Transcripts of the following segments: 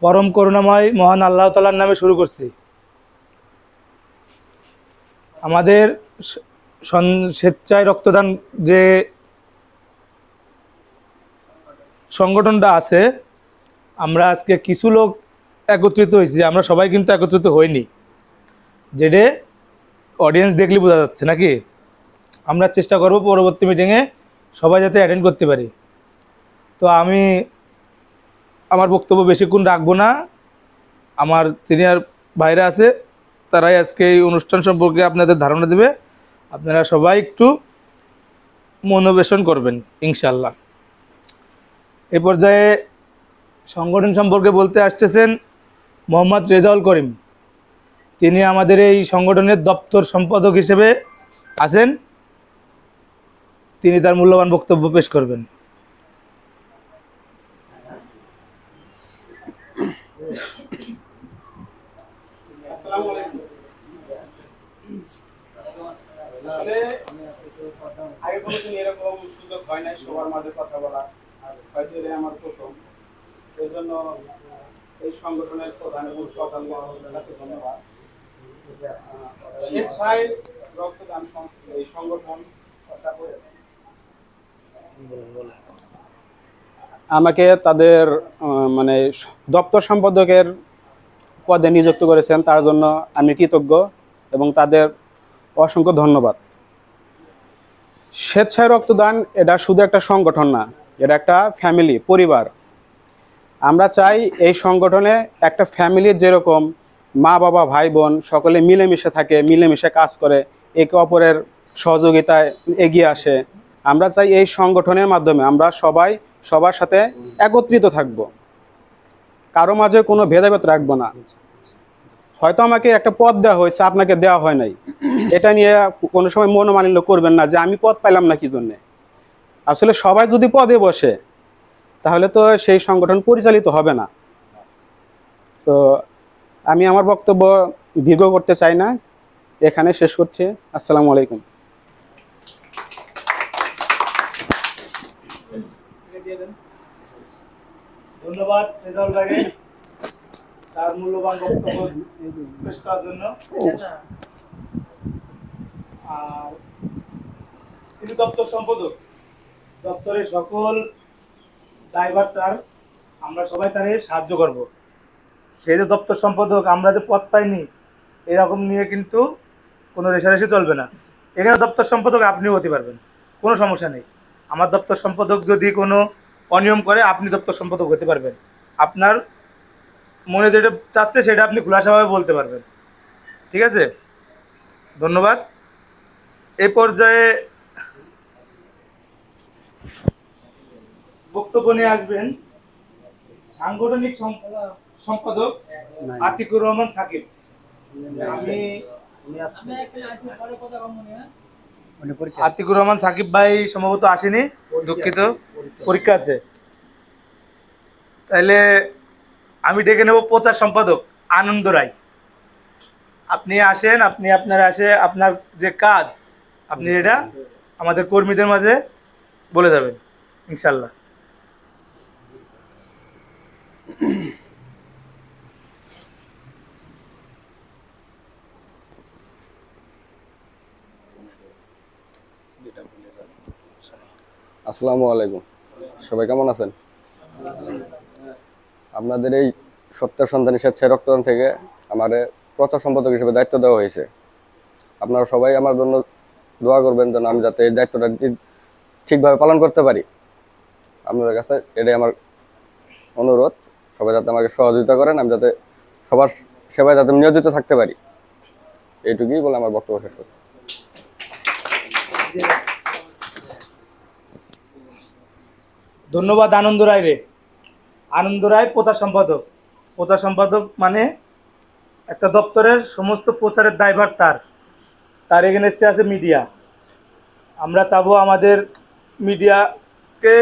পরম করুণাময় মহান আল্লাহ তাআলার নামে শুরু করছি। আমাদের স্বেচ্ছায় রক্তদান যে সংগঠনটা আছে, আমরা আজকে কিছু লোক একত্রিত হয়েছি। আমরা সবাই কিন্তু একত্রিত হইনি, যেটা অডিয়েন্স দেখলে বোঝা যাচ্ছে নাকি। আমরা চেষ্টা করব পরবর্তী মিটিংয়ে সবাই যাতে অ্যাটেন্ড করতে পারি। তো আমি আমার বক্তব্য বেশিক্ষণ রাখবো না। আমার সিনিয়র ভাইরা আছে, তারাই আজকে এই অনুষ্ঠান সম্পর্কে আপনাদের ধারণা দেবে। আপনারা সবাই একটু মনোবেশন করবেন ইনশাল্লাহ। এ পর্যায়ে সংগঠন সম্পর্কে বলতে আসতেছেন মোহাম্মদ রেজাউল করিম। তিনি আমাদের এই সংগঠনের দপ্তর সম্পাদক হিসেবে আছেন। তিনি তার মূল্যবান বক্তব্য পেশ করবেন। আগে কোনোদিন এরকম সুযোগ হয় নাই সবার মাঝে কথা বলা, আর হয়তো এটাই আমার প্রথম। এই জন্য এই সংগঠনের প্রধান এবং সকাল কাছে ধন্যবাদ। স্বেচ্ছায় রক্তদান এই সংগঠন আমাকে তাদের মানে দপ্তর সম্পাদকের পদে নিযুক্ত করেছেন, তার জন্য আমি কৃতজ্ঞ এবং তাদের অসংখ্য ধন্যবাদ। স্বেচ্ছায় রক্তদান এটা শুধু একটা সংগঠন না, এটা একটা ফ্যামিলি, পরিবার। আমরা চাই এই সংগঠনে একটা ফ্যামিলির যেরকম মা বাবা ভাই বোন সকলে মিলেমিশে থাকে, মিলেমিশে কাজ করে, একে অপরের সহযোগিতায় এগিয়ে আসে। আমরা চাই এই সংগঠনের মাধ্যমে আমরা সবাই সবার সাথে একত্রিত থাকব, কারো মাঝে কোনো ভেদাভেদ রাখবো না। হয়তো আমাকে একটা পদ দেওয়া হয়েছে, আপনাকে দেওয়া হয় নাই, এটা নিয়ে কোনো সময় মনোমালিন্য করবেন না যে আমি পদ পাইলাম না কি জন্যে। আসলে সবাই যদি পদে বসে তাহলে তো সেই সংগঠন পরিচালিত হবে না। তো আমি আমার বক্তব্য দীর্ঘ করতে চাই না, এখানে শেষ করছি। আসসালামু আলাইকুম। ধন্যবাদ রেজাউল ভাইকে তার মূল্যবান বক্তব্য পেশ করার জন্য। আর তিনি দপ্তর সম্পাদক, দপ্তরের সকল দায়ভার তার। আমরা সবাই তারে সাহায্য করব। সেই যে দপ্তর সম্পাদক, আমরা যে পদ পাইনি এরকম নিয়ে কিন্তু কোনো রেষারেষি চলবে না। এখানে দপ্তর সম্পাদক আপনিও হতে পারবেন, কোনো সমস্যা নেই। আমার দপ্তর সম্পাদক যদি কোনো অনিয়ম করে, আপনি দপ্তর সম্পাদক হতে পারবেন। আপনার মনে যেটা চাচ্ছে সেটা আপনি খোলাসাভাবে বলতে পারবেন। ঠিক আছে, ধন্যবাদ। এই পর্যায়ে বক্তব্য নিয়ে আসবেন সাংগঠনিক সম্পাদক আতিকুর রহমান সাকিব। আতিকুর রহমান সাকিব ভাই সম্ভবত আসেনি, দুঃখিত, পরীক্ষা আছে। তাহলে আমি ডেকে নেব প্রচার সম্পাদক আনন্দ রায়। আপনি আসেন, আপনি আপনার আপনার যে কাজ আপনি এটা আমাদের কর্মীদের মাঝে বলে যাবেন ইনশাল্লাহ। আসসালামু আলাইকুম, সবাই কেমন আছেন? আপনাদের এই সত্যের সন্ধানী স্বেচ্ছায় রক্তদান থেকে আমার প্রচার সম্পাদক হিসেবে দায়িত্ব দেওয়া হয়েছে। আপনারা সবাই আমার জন্য দোয়া করবেন যেন আমি যাতে এই দায়িত্বটা ঠিকভাবে পালন করতে পারি। আপনাদের কাছে এটাই আমার অনুরোধ। সবাই যাতে আমাকে সহযোগিতা করেন, আমি যাতে সবার সেবায় যাতে নিয়োজিত থাকতে পারি। এইটুকুই বলে আমার বক্তব্য শেষ করছি। ধন্যবাদ আনন্দ রায় রে। আনন্দ রায় প্রচার সম্পাদক। প্রচার সম্পাদক মানে একটা দপ্তরের সমস্ত প্রচারের দায়ভার তার। তার এগেনস্টে আছে মিডিয়া। আমরা চাবো আমাদের মিডিয়াকে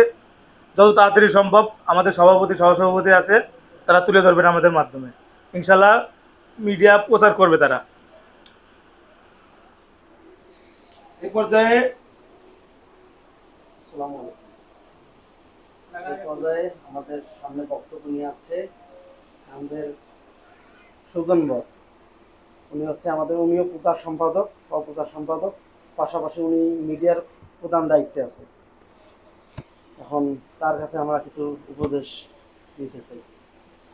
যত তাড়াতাড়ি সম্ভব আমাদের সভাপতি সহসভাপতি আছে, তারা তুলে ধরবেন আমাদের মাধ্যমে। ইনশাল্লাহ মিডিয়া প্রচার করবে তারা। এই পর্যায়ে পর্যায়ে আমাদের সামনে বক্তব্য নিয়ে আসছে আমাদের সুজন বস, উনি হচ্ছে উনিও প্রচার সম্পাদক, অপ্রচার সম্পাদক, পাশাপাশি উনি মিডিয়ার প্রধান দায়িত্বে আছে। এখন তার কাছে আমরা কিছু উপদেশ নিতে চাই।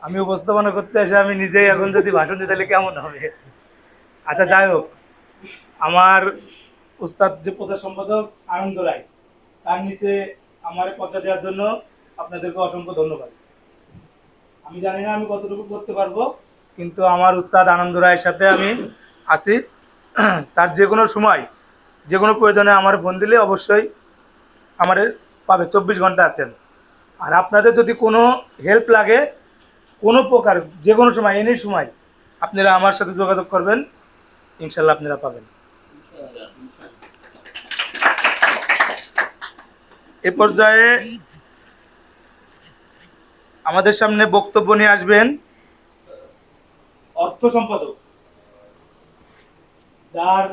আমি উপস্থাপনা করতে এসে আমি নিজেই এখন যদি ভাষণ দিতে তাহলে কেমন হবে? আচ্ছা, যাই হোক, আমার উস্তাদ যে প্রচার সম্পাদক আনন্দ রায়, তার নিচে আমার কথা দেওয়ার জন্য আপনাদেরকে অসংখ্য ধন্যবাদ। আমি জানি না আমি কতটুকু করতে পারবো, কিন্তু আমার উস্তাদ আনন্দ রায়ের সাথে আমি আছি। তার যে কোনো সময় যে কোনো প্রয়োজনে আমার ফোন দিলে অবশ্যই আমার পাবে, 24 ঘন্টা আছেন। আর আপনাদের যদি কোনো হেল্প লাগে কোনো প্রকার, যে কোনো সময়, এনি সময় আপনারা আমার সাথে যোগাযোগ করবেন, ইনশাল্লাহ আপনারা পাবেন। এ পর্যায়ে আমাদের সামনে বক্তব্য নিয়ে আসবেন অর্থ সম্পাদক, যার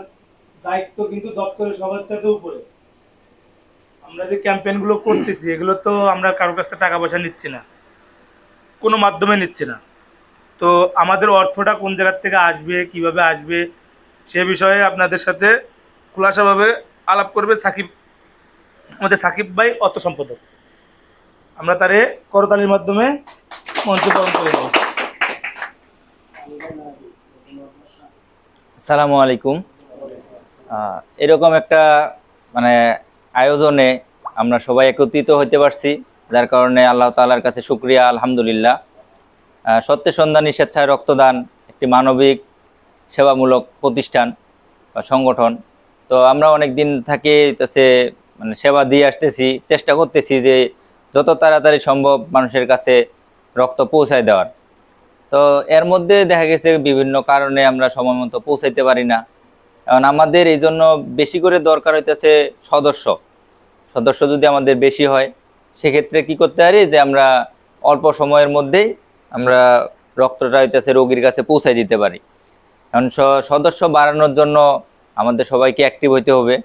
দায়িত্ব কিন্তু দপ্তরের সবার থেকে উপরে। আমরা যে ক্যাম্পেইনগুলো করতেছি এগুলো তো আমরা কারোর কাছ থেকে টাকা পয়সা নিচ্ছি না, কোনো মাধ্যমে নিচ্ছি না। তো আমাদের অর্থটা কোন জায়গার থেকে আসবে, কিভাবে আসবে, সে বিষয়ে আপনাদের সাথে খোলাসাভাবে আলাপ করবে সাকিব, আমাদের সাকিব ভাই অর্থ সম্পাদক। আমরা তারে করতালির মাধ্যমে মঞ্চে বরণ করে নেব। আসসালামু আলাইকুম। এরকম একটা মানে আয়োজনে আমরা সবাই একত্রিত হতে পারছি, যার কারণে আল্লাহ তাআলার কাছে শুকরিয়া, আলহামদুলিল্লাহ। সত্যের সন্ধানী স্বেচ্ছায় রক্তদান একটি মানবিক সেবামূলক প্রতিষ্ঠান বা সংগঠন। তো আমরা অনেক দিন থেকে মানে সেবা দিয়ে আসতেছি, চেষ্টা করতেছি যে যত তাড়াতাড়ি সম্ভব মানুষের কাছে রক্ত পৌঁছায় দেওয়ার। তো এর মধ্যে দেখা গেছে বিভিন্ন কারণে আমরা সময় মতো পৌঁছাইতে পারি না। এখন আমাদের এই জন্য বেশি করে দরকার হইতেছে সদস্য যদি আমাদের বেশি হয়, সেক্ষেত্রে কি করতে পারি যে আমরা অল্প সময়ের মধ্যেই আমরা রক্তটা হইতেছে রোগীর কাছে পৌঁছাই দিতে পারি। এখন সদস্য বাড়ানোর জন্য আমাদের সবাইকে অ্যাক্টিভ হইতে হবে।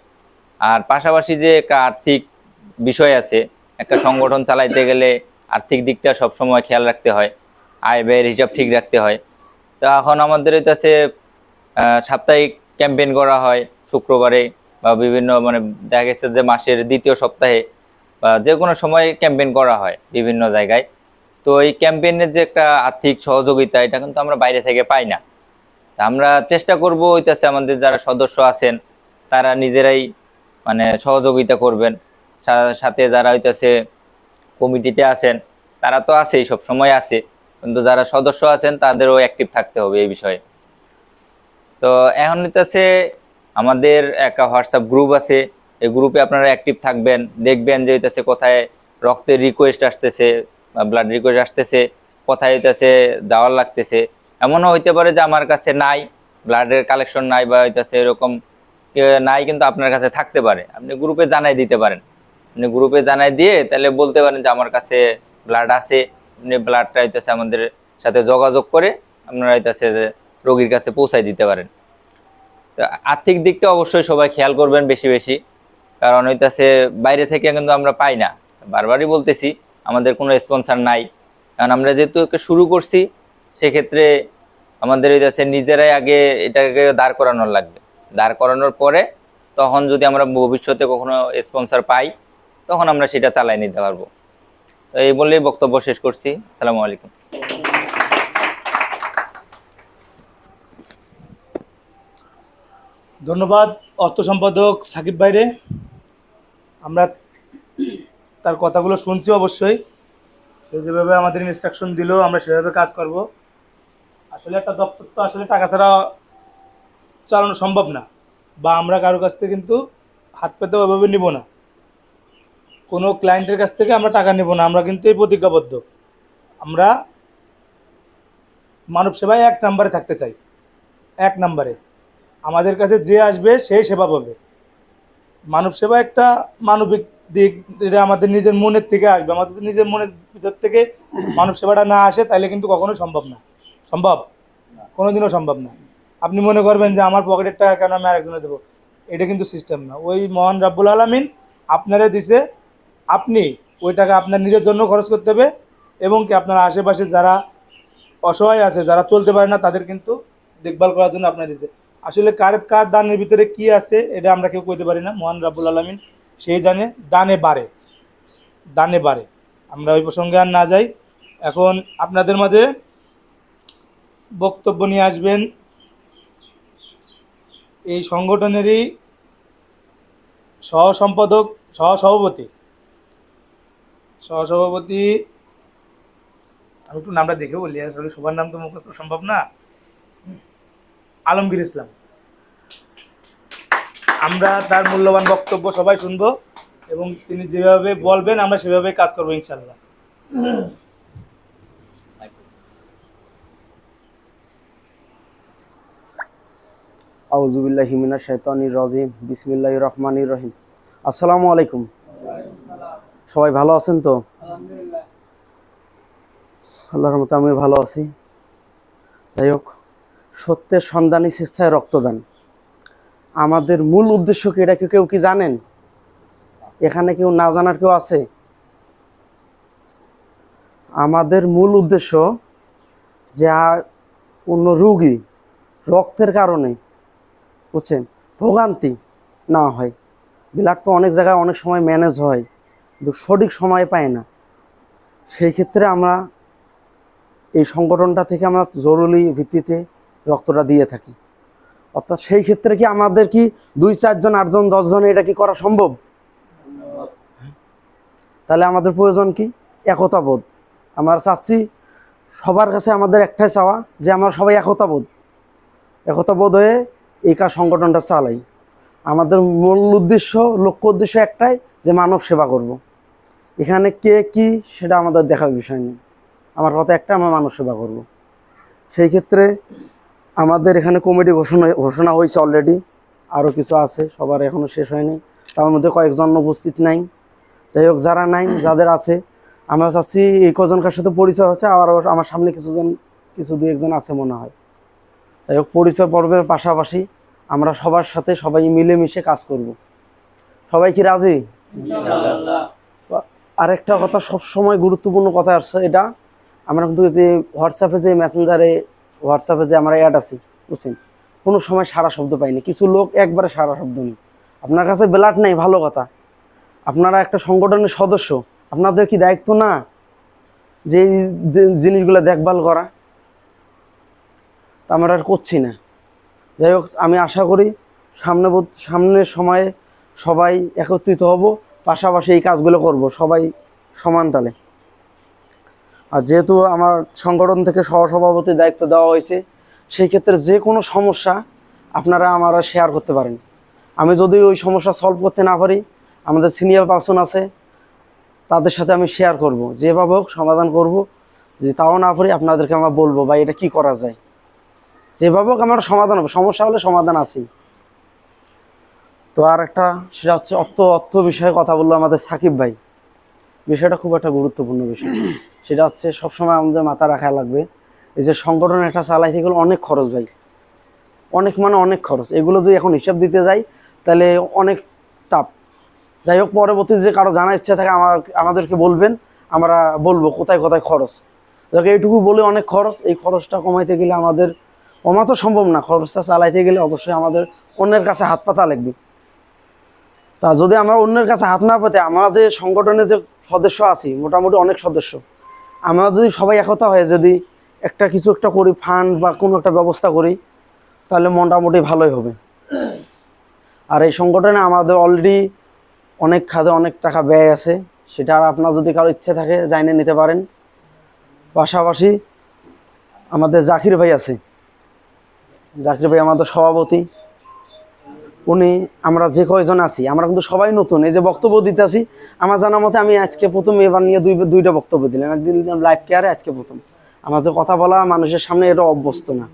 আর পাশাপাশি যে একটা আর্থিক বিষয় আছে, একটা সংগঠন চালাইতে গেলে আর্থিক দিকটা সবসময় খেয়াল রাখতে হয়, আয় ব্যয়ের হিসাব ঠিক রাখতে হয়। তো এখন আমাদের হইতেছে সাপ্তাহিক ক্যাম্পেইন করা হয় শুক্রবারে, বা বিভিন্ন মানে দেখা গেছে যে মাসের দ্বিতীয় সপ্তাহে বা যে কোনো সময় ক্যাম্পেইন করা হয় বিভিন্ন জায়গায়। তো এই ক্যাম্পেইনের যে একটা আর্থিক সহযোগিতা, এটা কিন্তু আমরা বাইরে থেকে পাই না। তা আমরা চেষ্টা করব হইতেছে আমাদের যারা সদস্য আছেন তারা নিজেরাই মানে সহযোগিতা করবেন। সাথে যারা হইতেছে কমিটিতে আছেন তারা তো আছেই, সব সময় আছে, কিন্তু যারা সদস্য আছেন তাদেরও অ্যাক্টিভ থাকতে হবে এই বিষয়ে। তো এখন হইতেছে আমাদের একটা হোয়াটসঅ্যাপ গ্রুপ আছে, এই গ্রুপে আপনারা অ্যাক্টিভ থাকবেন, দেখবেন যে হইতেছে কোথায় রক্তের রিকোয়েস্ট আসতেছে বা ব্লাড রিকোয়েস্ট আসতেছে, কোথায় হইতেছে যাওয়ার লাগতেছে। এমনও হইতে পারে যে আমার কাছে নাই, ব্লাডের কালেকশন নাই বা হইতেছে এরকম নাই, কিন্তু আপনার কাছে থাকতে পারে, আপনি গ্রুপে জানাই দিতে পারেন। আপনি গ্রুপে জানাই দিয়ে তাহলে বলতে পারেন যে আমার কাছে ব্লাড আছে, আপনি ব্লাডটা হইতেছে আমাদের সাথে যোগাযোগ করে আপনারা হইতেছে যে রোগীর কাছে পৌঁছাই দিতে পারেন। তো আর্থিক দিকটা অবশ্যই সবাই খেয়াল করবেন বেশি বেশি, কারণ হইতেছে বাইরে থেকে কিন্তু আমরা পাই না। বারবারই বলতেছি আমাদের কোনো স্পন্সর নাই, কারণ আমরা যেহেতু শুরু করছি সেক্ষেত্রে আমাদের হইতেছে নিজেরাই আগে এটাকে দাঁড় করানোর লাগবে। দাঁড় করানোর পরে তখন যদি আমরা ভবিষ্যতে কখনো স্পন্সর পাই তখন আমরা সেটা চালাই নিতে পারবো। তো এই বলেই বক্তব্য শেষ করছি। আসসালামু আলাইকুম। ধন্যবাদ অর্থ সম্পাদক সাকিব ভাইরে। আমরা তার কথাগুলো শুনছি, অবশ্যই সে যেভাবে আমাদের ইনস্ট্রাকশন দিল আমরা সেভাবে কাজ করব। আসলে একটা দপ্তর তো আসলে টাকা ছাড়া চালানো সম্ভব না, বা আমরা কারোর কাছ থেকে কিন্তু হাত পেতে ওইভাবে নিব না, কোনো ক্লায়েন্টের কাছ থেকে আমরা টাকা নেব না। আমরা কিন্তু এই প্রতিজ্ঞাবদ্ধ, আমরা মানব সেবায় 1 নম্বরে থাকতে চাই। 1 নম্বরে আমাদের কাছে যে আসবে সেই সেবা পাবে। মানব সেবা একটা মানবিক দিক, এটা আমাদের নিজের মনের থেকে আসবে। আমাদের যদি নিজের মনের ভিতর থেকে মানব সেবাটা না আসে তাহলে কিন্তু কখনোই সম্ভব না, কোনোদিনও সম্ভব না। আপনি মনে করবেন যে আমার পকেটের টাকা কেন আমি আরেকজনে দেবো, এটা কিন্তু সিস্টেম না। ওই মহান রাব্বুল আলামিন আপনারা দিছে, আপনি ওই টাকা আপনার নিজের জন্য খরচ করতে হবে, এবং কি আপনার আশেপাশে যারা অসহায় আছে, যারা চলতে পারে না, তাদের কিন্তু দেখভাল করার জন্য আপনার দিয়েছে। আসলে কার কার দানের ভিতরে কি আছে এটা আমরা কেউ কইতে পারি না, মহান রাব্বুল আলামিন সেই জানে। দানে বাড়ে, দানে বাড়ে। আমরা ওই প্রসঙ্গে আর না যাই। এখন আপনাদের মাঝে বক্তব্য নিয়ে আসবেন এই সংগঠনেরই সহসম্পাদক, সহসভাপতি, আমি একটু নামটা দেখে বলি, আসলে সবার নাম তো মুখস্থ সম্ভব না। আলমগীর ইসলাম। আমরা তার মূল্যবান বক্তব্য সবাই শুনবো এবং তিনি যেভাবে বলবেন আমরা সেভাবে কাজ করবো ইনশাল্লাহ। আউযুবিল্লাহি মিনাশ শাইতানির রাজিম, বিসমিল্লাহির রহমানির রহিম। আসসালামু আলাইকুম। সবাই ভালো আছেন তো? আল্লাহর রহমতে আমি ভালো আছি। যাই হোক, সত্যের সন্ধানী স্বেচ্ছায় রক্তদান আমাদের মূল উদ্দেশ্য কি, এটা কেউ কি জানেন? এখানে কেউ না জানার কেউ আছে? আমাদের মূল উদ্দেশ্য যে কোনো রোগী রক্তের কারণে, বুঝছেন, ভোগান্তি না হয়। ব্লাড তো অনেক জায়গায় অনেক সময় ম্যানেজ হয়, কিন্তু সঠিক সময় পায় না। সেই ক্ষেত্রে আমরা এই সংগঠনটা থেকে আমরা জরুরি ভিত্তিতে রক্তটা দিয়ে থাকি। অর্থাৎ সেই ক্ষেত্রে কি আমাদের কি 2-4 জন 8 জন 10 জন এটা কি করা সম্ভব? তাহলে আমাদের প্রয়োজন কি? একতাবোধ। আমরা চাচ্ছি সবার কাছে আমাদের একটাই চাওয়া যে আমরা সবাই একতাবোধ হয়ে এই কাজ সংগঠনটা চালাই। আমাদের মূল উদ্দেশ্য, লক্ষ্য উদ্দেশ্য একটাই, যে মানব সেবা করব। এখানে কে কি সেটা আমাদের দেখার বিষয় নেই, আমার কথা একটা, আমরা মানব সেবা করব। সেই ক্ষেত্রে আমাদের এখানে কমিটি ঘোষণা হয়েছে অলরেডি, আরও কিছু আছে, সবার এখনও শেষ হয়নি, তার মধ্যে কয়েকজন উপস্থিত নাই। যাই হোক, যারা নাই, যাদের আছে, আমরা চাচ্ছি এই কজনকার সাথে পরিচয় হচ্ছে, আবার আমার সামনে কিছু 2-1 জন আছে মনে হয়। যাই হোক, পরিচয় পর্বের পাশাপাশি আমরা সবার সাথে সবাই মিলেমিশে কাজ করব। সবাই কি রাজি? আরেকটা কথা, সবসময় গুরুত্বপূর্ণ কথা আসছে, এটা আমরা কিন্তু যে হোয়াটসঅ্যাপে যে হোয়াটসঅ্যাপে যে আমরা অ্যাড আছি, বুঝছেন, কোনো সময় সারা শব্দ পাইনি। কিছু লোক একবারে সারা শব্দ নেই। আপনার কাছে ব্লাড নেই, ভালো কথা, আপনারা একটা সংগঠনের সদস্য, আপনাদের কি দায়িত্ব না যে এই জিনিসগুলো দেখভাল করা? তা আমরা আর করছি না। যাই হোক, আমি আশা করি সামনের সময়ে সবাই একত্রিত হব, পাশাপাশি এই কাজগুলো করব সবাই সমান তালে। আর যেহেতু আমার সংগঠন থেকে সহসভাপতির দায়িত্ব দেওয়া হয়েছে, সেই ক্ষেত্রে যে কোনো সমস্যা আপনারা আমরা শেয়ার করতে পারেন। আমি যদি ওই সমস্যা সলভ করতে না পারি, আমাদের সিনিয়র পার্সন আছে, তাদের সাথে আমি শেয়ার করব, যেভাবে হোক সমাধান করব। যে তাও না পারি, আপনাদেরকে আমরা বলবো ভাই এটা কি করা যায়, যেভাবে হোক আমার সমাধান হবে, সমস্যা হলে সমাধান আছেই। তো আর একটা, সেটা হচ্ছে অর্থ বিষয়ে কথা বললো আমাদের সাকিব ভাই। বিষয়টা খুব একটা গুরুত্বপূর্ণ বিষয়। সেটা হচ্ছে সবসময় আমাদের মাথা রাখা লাগবে, এই যে সংগঠন একটা চালাইতে গেলে অনেক খরচ ভাই, অনেক খরচ। এগুলো যদি এখন হিসাব দিতে যাই তাহলে অনেক টাফ। যাই হোক, পরবর্তী যে কারো জানার ইচ্ছা থাকে আমাদেরকে বলবেন, আমরা বলবো কোথায় খরচ। যাকে এইটুকু বলে অনেক খরচ, এই খরচটা কমাইতে গেলে আমাদের কমাতো সম্ভব না, খরচটা চালাইতে গেলে অবশ্যই আমাদের অন্যের কাছে হাত পাতা লাগবে। তা যদি আমরা অন্যের কাছে হাত না পেতে, আমরা যে সংগঠনে যে সদস্য আছি, মোটামুটি অনেক সদস্য, আমরা যদি সবাই একতা হয়ে যদি কিছু একটা করি, ফান্ড বা কোনো একটা ব্যবস্থা করি, তাহলে মোটামুটি ভালোই হবে। আর এই সংগঠনে আমাদের অলরেডি অনেক খাতে অনেক টাকা ব্যয় আছে, সেটা আর আপনার যদি কারো ইচ্ছে থাকে জানিয়ে নিতে পারেন। পাশাপাশি আমাদের জাকির ভাই আছে, জাকির ভাই আমাদের সভাপতি। উনি, আমরা যে কয়জন আছি আমরা কিন্তু সবাই নতুন, এই যে বক্তব্য দিতে আসি, আমার জানার মতে আমি আজকে প্রথম, এবার নিয়ে দুইটা বক্তব্য দিলাম। একদিন দিলাম লাইভ কেয়ারে, আজকে প্রথম। আমার যে কথা বলা মানুষের সামনে, এটা অভ্যস্ত না।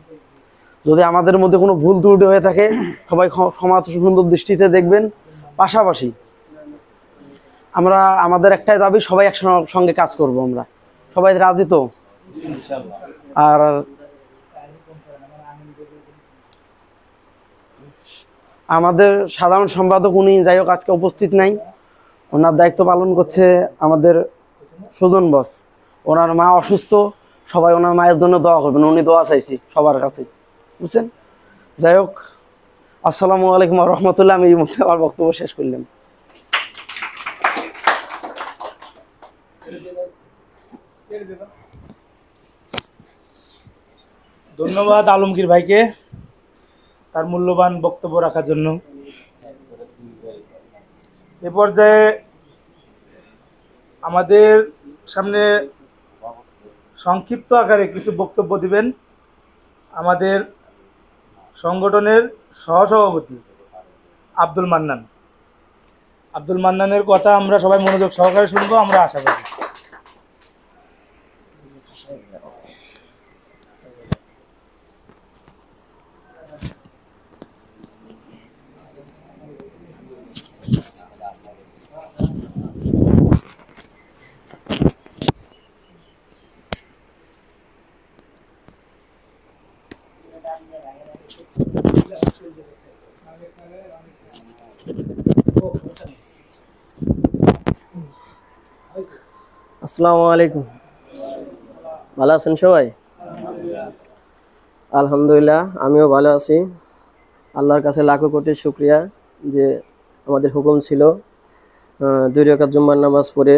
যদি আমাদের মধ্যে কোনো ভুল ত্রুটি হয়ে থাকে, সবাই সুন্দর দৃষ্টিতে দেখবেন। পাশাপাশি আমরা, আমাদের একটাই দাবি, সবাই একসঙ্গে কাজ করব। আমরা সবাই রাজি তো? আর আমাদের সাধারণ সম্পাদক, উনি যাই হোক আজকে উপস্থিত নাই, ওনার দায়িত্ব পালন করছে আমাদের সুজন বস। ওনার মা অসুস্থ, সবাই ওনার মায়ের জন্য দোয়া করবেন, উনি দোয়া চাইছি সবার কাছে, বুঝছেন। যাই হোক, আসসালামু আলাইকুম ওয়া রাহমাতুল্লাহ। আমি এই মুহূর্তে আমার বক্তব্য শেষ করলাম। ধন্যবাদ আলমগীর ভাইকে তার মূল্যবান বক্তব্য রাখার জন্য। এ পর্যায়ে আমাদের সামনে সংক্ষিপ্ত আকারে কিছু বক্তব্য দিবেন আমাদের সংগঠনের সহসভাপতি আব্দুল মান্নান। আব্দুল মান্নানের কথা আমরা সবাই মনোযোগ সহকারে শুনবো, আমরা আশা করি। আসসালামু আলাইকুম। ভালো আছেন সবাই? আলহামদুলিল্লাহ, আমিও ভালো আছি। আল্লাহর কাছে লাখো কোটি শুকরিয়া যে আমাদের হুকুম ছিল 2 রাকাত জুম্মার নামাজ পড়ে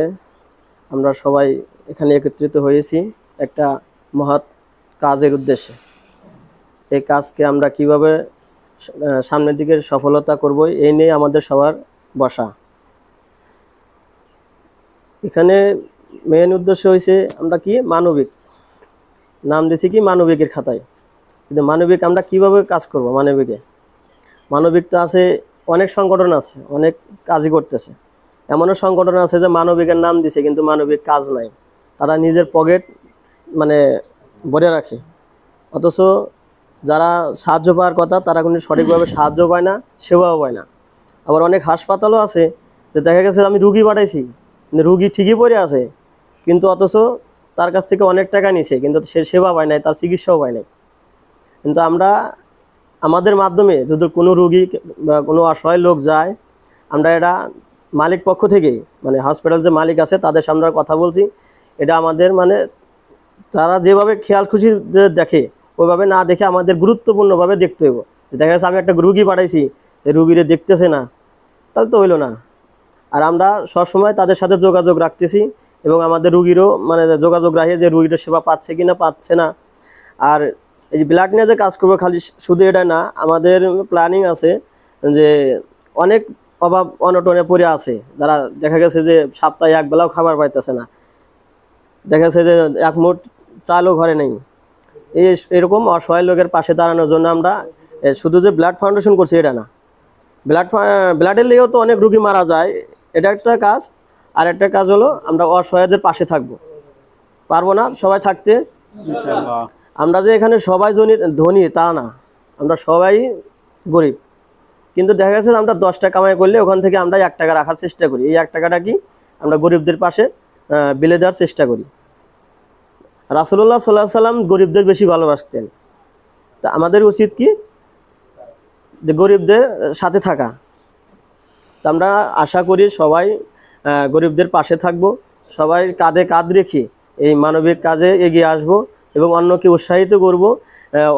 আমরা সবাই এখানে একত্রিত হয়েছি একটা মহৎ কাজের উদ্দেশ্যে। এই কাজকে আমরা কিভাবে সামনের দিকে সফলতা করব এই নিয়ে আমাদের সবার বসা। এখানে মেন উদ্দেশ্য হয়েছে আমরা কি মানবিক নাম দিয়েছি কি মানবিকের খাতায়, কিন্তু মানবিক আমরা কিভাবে কাজ করব। মানবিক তো আছে, অনেক সংগঠন আছে, অনেক কাজই করতেছে। এমনও সংগঠন আছে যে মানবিকের নাম দিছে কিন্তু মানবিক কাজ নাই, তারা নিজের পকেট মানে ভরে রাখে, অথচ যারা সাহায্য পাওয়ার কথা তারা কিন্তু সঠিকভাবে সাহায্য পায় না, সেবাও পায় না। আবার অনেক হাসপাতালও আছে যে দেখা গেছে আমি রুগী পাঠাইছি কিন্তু রুগী ঠিকই পড়ে আছে, কিন্তু অথচ তার কাছ থেকে অনেক টাকা নিছে কিন্তু সে সেবা পায় নাই, তার চিকিৎসাও পায় নাই। কিন্তু আমরা আমাদের মাধ্যমে যদি কোনো রুগী বা কোনো অসহায় লোক যায়, আমরা এটা মালিক পক্ষ থেকেই মানে হসপিটাল যে মালিক আছে তাদের সামনে কথা বলছি, এটা আমাদের মানে তারা যেভাবে খেয়াল খুশি দেখে ওইভাবে না দেখে আমাদের গুরুত্বপূর্ণভাবে দেখতে হইব। দেখা যাচ্ছে আমি একটা রুগী পাঠাইছি, রুগীরে দেখতেছে না, তাহলে তো হইলো না। আর আমরা সবসময় তাদের সাথে যোগাযোগ রাখতেছি এবং আমাদের রুগীরও মানে যোগাযোগ রাখে যে রুগীটা সেবা পাচ্ছে কি না পাচ্ছে না। আর এই যে ব্লাড নিয়ে যে কাজ করবো খালি শুধু এটা না, আমাদের প্ল্যানিং আছে যে অনেক অভাব অনটনে পড়ে আছে, যারা দেখা গেছে যে সপ্তাহে একবেলাও খাবার পাইতেছে না, দেখা গেছে যে এক মুঠ চালও ঘরে নেই। এরকম অসহায় লোকের পাশে দাঁড়ানোর জন্য আমরা শুধু যে ব্লাড ফাউন্ডেশন করছি এটা না, ব্লাডের লেগেও তো অনেক রুগী মারা যায়, এটা একটা কাজ। আর একটা কাজ হলো আমরা অসহায়দের পাশে থাকবো, পারবো না সবাই থাকতে ইনশাআল্লাহ। আমরা যে এখানে সবাই ধনী তা না, আমরা সবাই গরিব, কিন্তু দেখা গেছে আমরা 10 টাকা কামাই করলে ওখান থেকে আমরা 1 টাকা রাখার চেষ্টা করি। এই 1 টাকাটা কি আমরা গরিবদের পাশে বিলে দেওয়ার চেষ্টা করি। রাসূলুল্লাহ সাল্লাল্লাহু আলাইহি সাল্লাম গরিবদের বেশি ভালোবাসতেন, তা আমাদের উচিত কি যে গরিবদের সাথে থাকা। তা আমরা আশা করি সবাই গরিবদের পাশে থাকব, সবাই কাঁধে কাঁধ রেখে এই মানবিক কাজে এগিয়ে আসব এবং অন্যকে উৎসাহিত করব।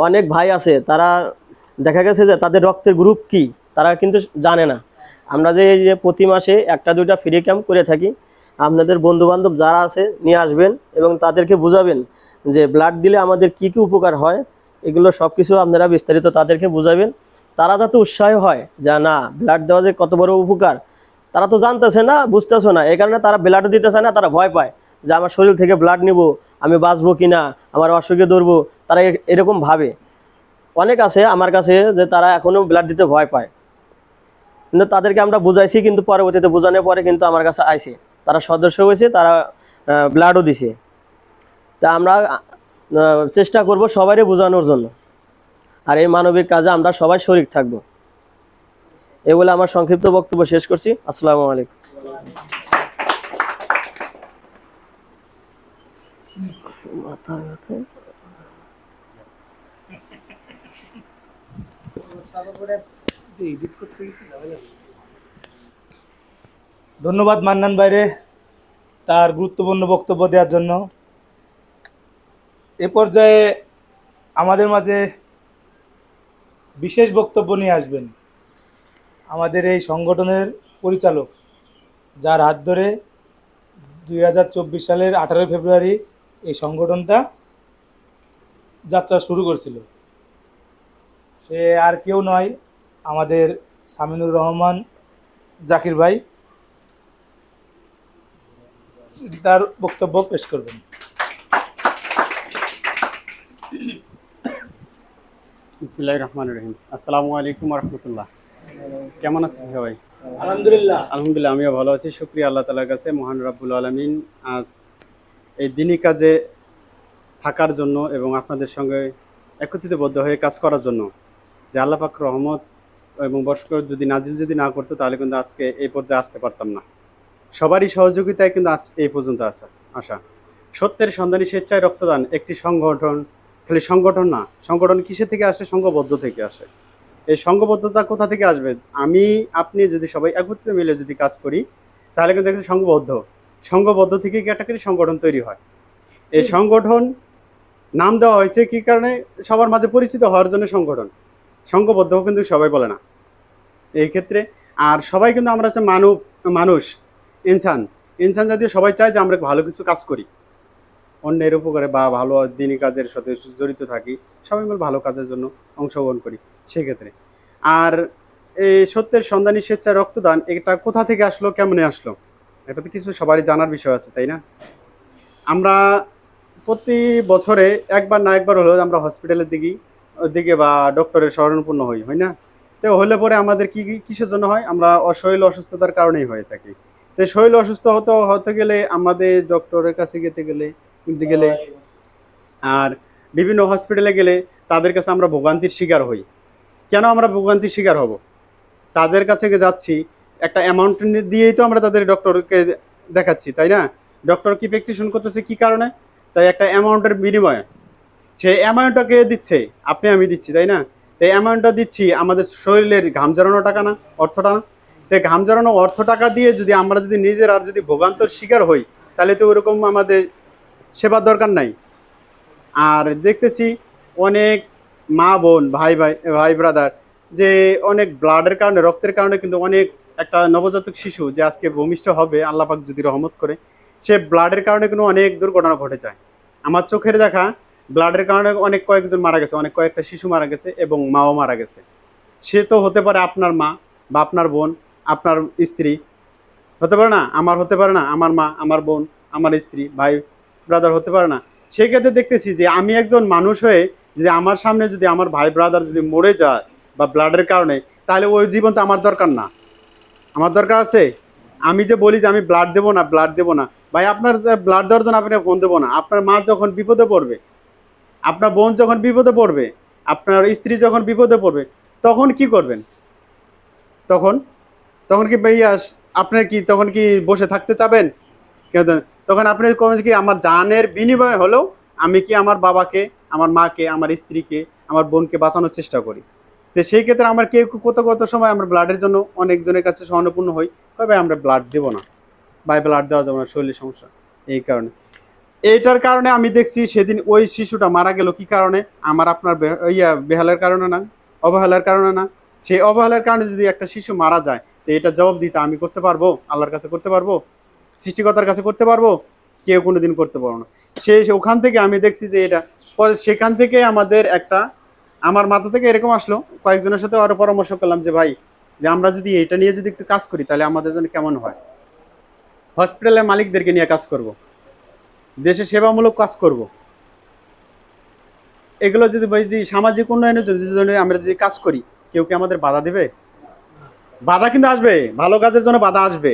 অনেক ভাই আছে তারা দেখা গেছে যে তাদের রক্তের গ্রুপ কি তারা কিন্তু জানে না। আমরা যে এই যে প্রতি মাসে 1-2টা ফ্রি ক্যাম্প করে থাকি, আপনাদের বন্ধুবান্ধব যারা আছে নিয়ে আসবেন এবং তাদেরকে বুঝাবেন যে ব্লাড দিলে আমাদের কি কি উপকার হয়, এগুলো সব কিছু আপনারা বিস্তারিত তাদেরকে বুঝাবেন। তারা যাতে উৎসাহ হয় যে না ব্লাড দেওয়া যে কত বড় উপকার, তারা তো জানতেছে না, বুঝতেছে না, এই কারণে তারা ব্লাডও দিতে চায় না, তারা ভয় পায় যে আমার শরীর থেকে ব্লাড নিব, আমি বাঁচবো কি না, আমার অসুখে ধরবো, তারা এরকম ভাবে। অনেক আছে আমার কাছে যে তারা এখনও ব্লাড দিতে ভয় পায়, কিন্তু তাদেরকে আমরা বুঝাইছি, কিন্তু পরবর্তীতে বোঝানোর পরে কিন্তু আমার কাছে আইছে, তারা সদস্য হয়েছে, তারা ব্লাডও দিছে। তা আমরা চেষ্টা করব সবাইকে বোঝানোর জন্য, আর এই মানবিক কাজে আমরা সবাই শরীক থাকব। এই বলে আমার সংক্ষিপ্ত বক্তব্য শেষ করছি। আসসালামু আলাইকুম। ধন্যবাদ মান্নান ভাইরে তার গুরুত্বপূর্ণ বক্তব্য দেওয়ার জন্য। এ পর্যায়ে আমাদের মাঝে বিশেষ বক্তব্য নিয়ে আসবেন আমাদের এই সংগঠনের পরিচালক, যার হাত ধরে 2024 সালের 18 ফেব্রুয়ারি এই সংগঠনটা যাত্রা শুরু করছিল। সে আর কেউ নয়, আমাদের সামিনুর রহমান জাকির ভাই। তার বক্তব্য পেশ করবেন। বিসমিল্লাহির রহমানির রহিম। আসসালামু আলাইকুম রহমতুল্লাহ। কেমন আছেন সবাই? আলহামদুলিল্লাহ। আলহামদুলিল্লাহ, আমিও ভালো আছি। শুকরিয়া আল্লাহ তাআলার কাছে, মহান রাব্বুল আলামিন আজ এই দিনী কাজে থাকার জন্য এবং আপনাদের সঙ্গে একত্রিতবদ্ধ হয়ে কাজ করার জন্য। যে আল্লাহ পাক রহমত এবং বরকত যদি নাজিল না করতো তাহলে কিন্তু আজকে এই পর্যায়ে আসতে পারতাম না। সবারই সহযোগিতায় কিন্তু আজ এই পর্যন্ত আসা। সত্যের সন্ধানী স্বেচ্ছায় রক্তদান একটি সংগঠন, খালি সংগঠন না, সংগঠন কিসে থেকে আসে? সংঘবদ্ধ থেকে আসে। এই সংঘবদ্ধতা কোথা থেকে আসবে? আমি আপনি যদি সবাই একত্রিত মিলে যদি কাজ করি তাহলে কিন্তু একটি সংঘবদ্ধ থেকে কি একটা সংগঠন তৈরি হয়। এই সংগঠন নাম দেওয়া হয়েছে কি কারণে? সবার মাঝে পরিচিত হওয়ার জন্য সংগঠন। সংঘবদ্ধ কিন্তু সবাই বলে না এই ক্ষেত্রে। আর সবাই কিন্তু আমরা হচ্ছে মানুষ, ইনসান জাতীয় সবাই চায় যে আমরা ভালো কিছু কাজ করি, অন্যের উপকারে বা ভালো দিনী কাজের সাথে জড়িত থাকি, সবাই মিলে ভালো কাজের জন্য অংশগ্রহণ করি সেক্ষেত্রে। আর এই সত্যের সন্ধানী স্বেচ্ছায় রক্তদান এটা কোথা থেকে আসলো, কেমনে আসলো, এটা তো কিছু সবারই জানার বিষয় আছে, তাই না? আমরা প্রতি বছরে একবার না একবার হলেও আমরা হসপিটালের দিকে বা ডক্টরের শরণাপন্ন হয় না? তো হলে পরে আমাদের কিসের জন্য হয়? আমরা শরীর অসুস্থতার কারণেই হয়ে থাকি। তো শরীর অসুস্থ হতে গেলে আমাদের ডক্টরের কাছে কিনতে গেলে আর বিভিন্ন হসপিটালে গেলে তাদের কাছে আমরা ভোগান্তির শিকার হই। কেন আমরা ভোগান্তির শিকার হব? তাদের কাছে যাচ্ছি একটা অ্যামাউন্ট দিয়েই তো আমরা তাদের ডক্টরকে দেখাচ্ছি, তাই না? ডক্টর কি প্রেসক্রিপশন করতেছে কি কারণে? তাই একটা অ্যামাউন্টের বিনিময়ে সেই অ্যামাউন্টটাকে দিচ্ছে, আমি দিচ্ছি, তাই না? এই অ্যামাউন্টটা দিচ্ছি আমাদের শরীরের ঘাম ঝরানো টাকা না, অর্থটা না? সেই ঘাম ঝরানো অর্থ টাকা দিয়ে যদি আমরা নিজের আর ভোগান্তর শিকার হই তাহলে তো ওরকম আমাদের সেবার দরকার নাই। আর দেখতেছি অনেক মা বোন, ভাই ব্রাদার, যে অনেক ব্লাডের কারণে, রক্তের কারণে কিন্তু অনেক একটা নবজাতক শিশু যে আজকে ভূমিষ্ঠ হবে আল্লাহ পাক যদি রহমত করে, সে ব্লাডের কারণে কিন্তু অনেক দুর্ঘটনা ঘটে যায়। আমার চোখের দেখা ব্লাডের কারণে কয়েকজন মারা গেছে, কয়েকটা শিশু মারা গেছে এবং মাও মারা গেছে। সে তো হতে পারে আপনার মা বা আপনার বোন, আপনার স্ত্রী হতে পারে না, আমার হতে পারে না, আমার মা, আমার বোন, আমার স্ত্রী, ভাই ব্রাদার হতে পারে না। সেই ক্ষেত্রে দেখতেছি যে আমি একজন মানুষ হয়ে যদি আমার সামনে যদি আমার ভাই ব্রাদার যদি মরে যায় বা ব্লাডের কারণে, তাহলে ওই জীবন তো আমার দরকার না। আমার দরকার আছে? আমি যে বলি যে আমি ব্লাড দেবো না, ভাই আপনার ব্লাড দেওয়ার জন্য আপনি ফোন দেবো না। আপনার মা যখন বিপদে পড়বে, আপনার বোন যখন বিপদে পড়বে, আপনার স্ত্রী যখন বিপদে পড়বে, তখন কি করবেন? তখন কি ভাইয়া আপনার কি তখন কি বসে থাকতে চাবেন? তখন আপনি কি আমার জানের বিনিময়ে হলেও আমি কি আমার বাবাকে, আমার মাকে, আমার স্ত্রীকে, আমার বোনকে বাঁচানোর চেষ্টা করি। তো সেই ক্ষেত্রে আমার কত সময় আমরা ব্লাডের জন্য অনেকজনের কাছে স্বর্ণপূর্ণ হই, ভাই আমরা ব্লাড দেবো না, ভাই ব্লাড দেওয়া যাবে না, শরীরের সমস্যা। এইটার কারণে আমি দেখছি সেদিন ওই শিশুটা মারা গেল কি কারণে? আমার আপনার বেহালার কারণে না, অবহেলার কারণে না। সেই অবহেলার কারণে যদি একটা শিশু মারা যায়, তো এটা জবাব দিতে আমি করতে পারবো? আল্লাহর কাছে করতে পারবো? সৃষ্টিকর্তার কাছে করতে পারবো? কেউ কোনোদিন করতে পারবো না। ওখান থেকে আমি দেখছি যে এটা পরে সেখান থেকে আমার মাথা থেকে এরকম আসলো, কয়েকজনের সাথে আরো পরামর্শ করলাম যে ভাই, যে আমরা যদি এটা নিয়ে যদি একটু কাজ করি তাহলে আমাদের জন্য কেমন হয়। হসপিটালের মালিকদেরকে নিয়ে কাজ করব, দেশে সেবামূলক কাজ করব, এগুলো যদি সামাজিক উন্নয়নের জন্য আমরা যদি কাজ করি, কেউ কি আমাদের বাধা দেবে? বাধা কিন্তু আসবে, ভালো কাজের জন্য বাধা আসবে,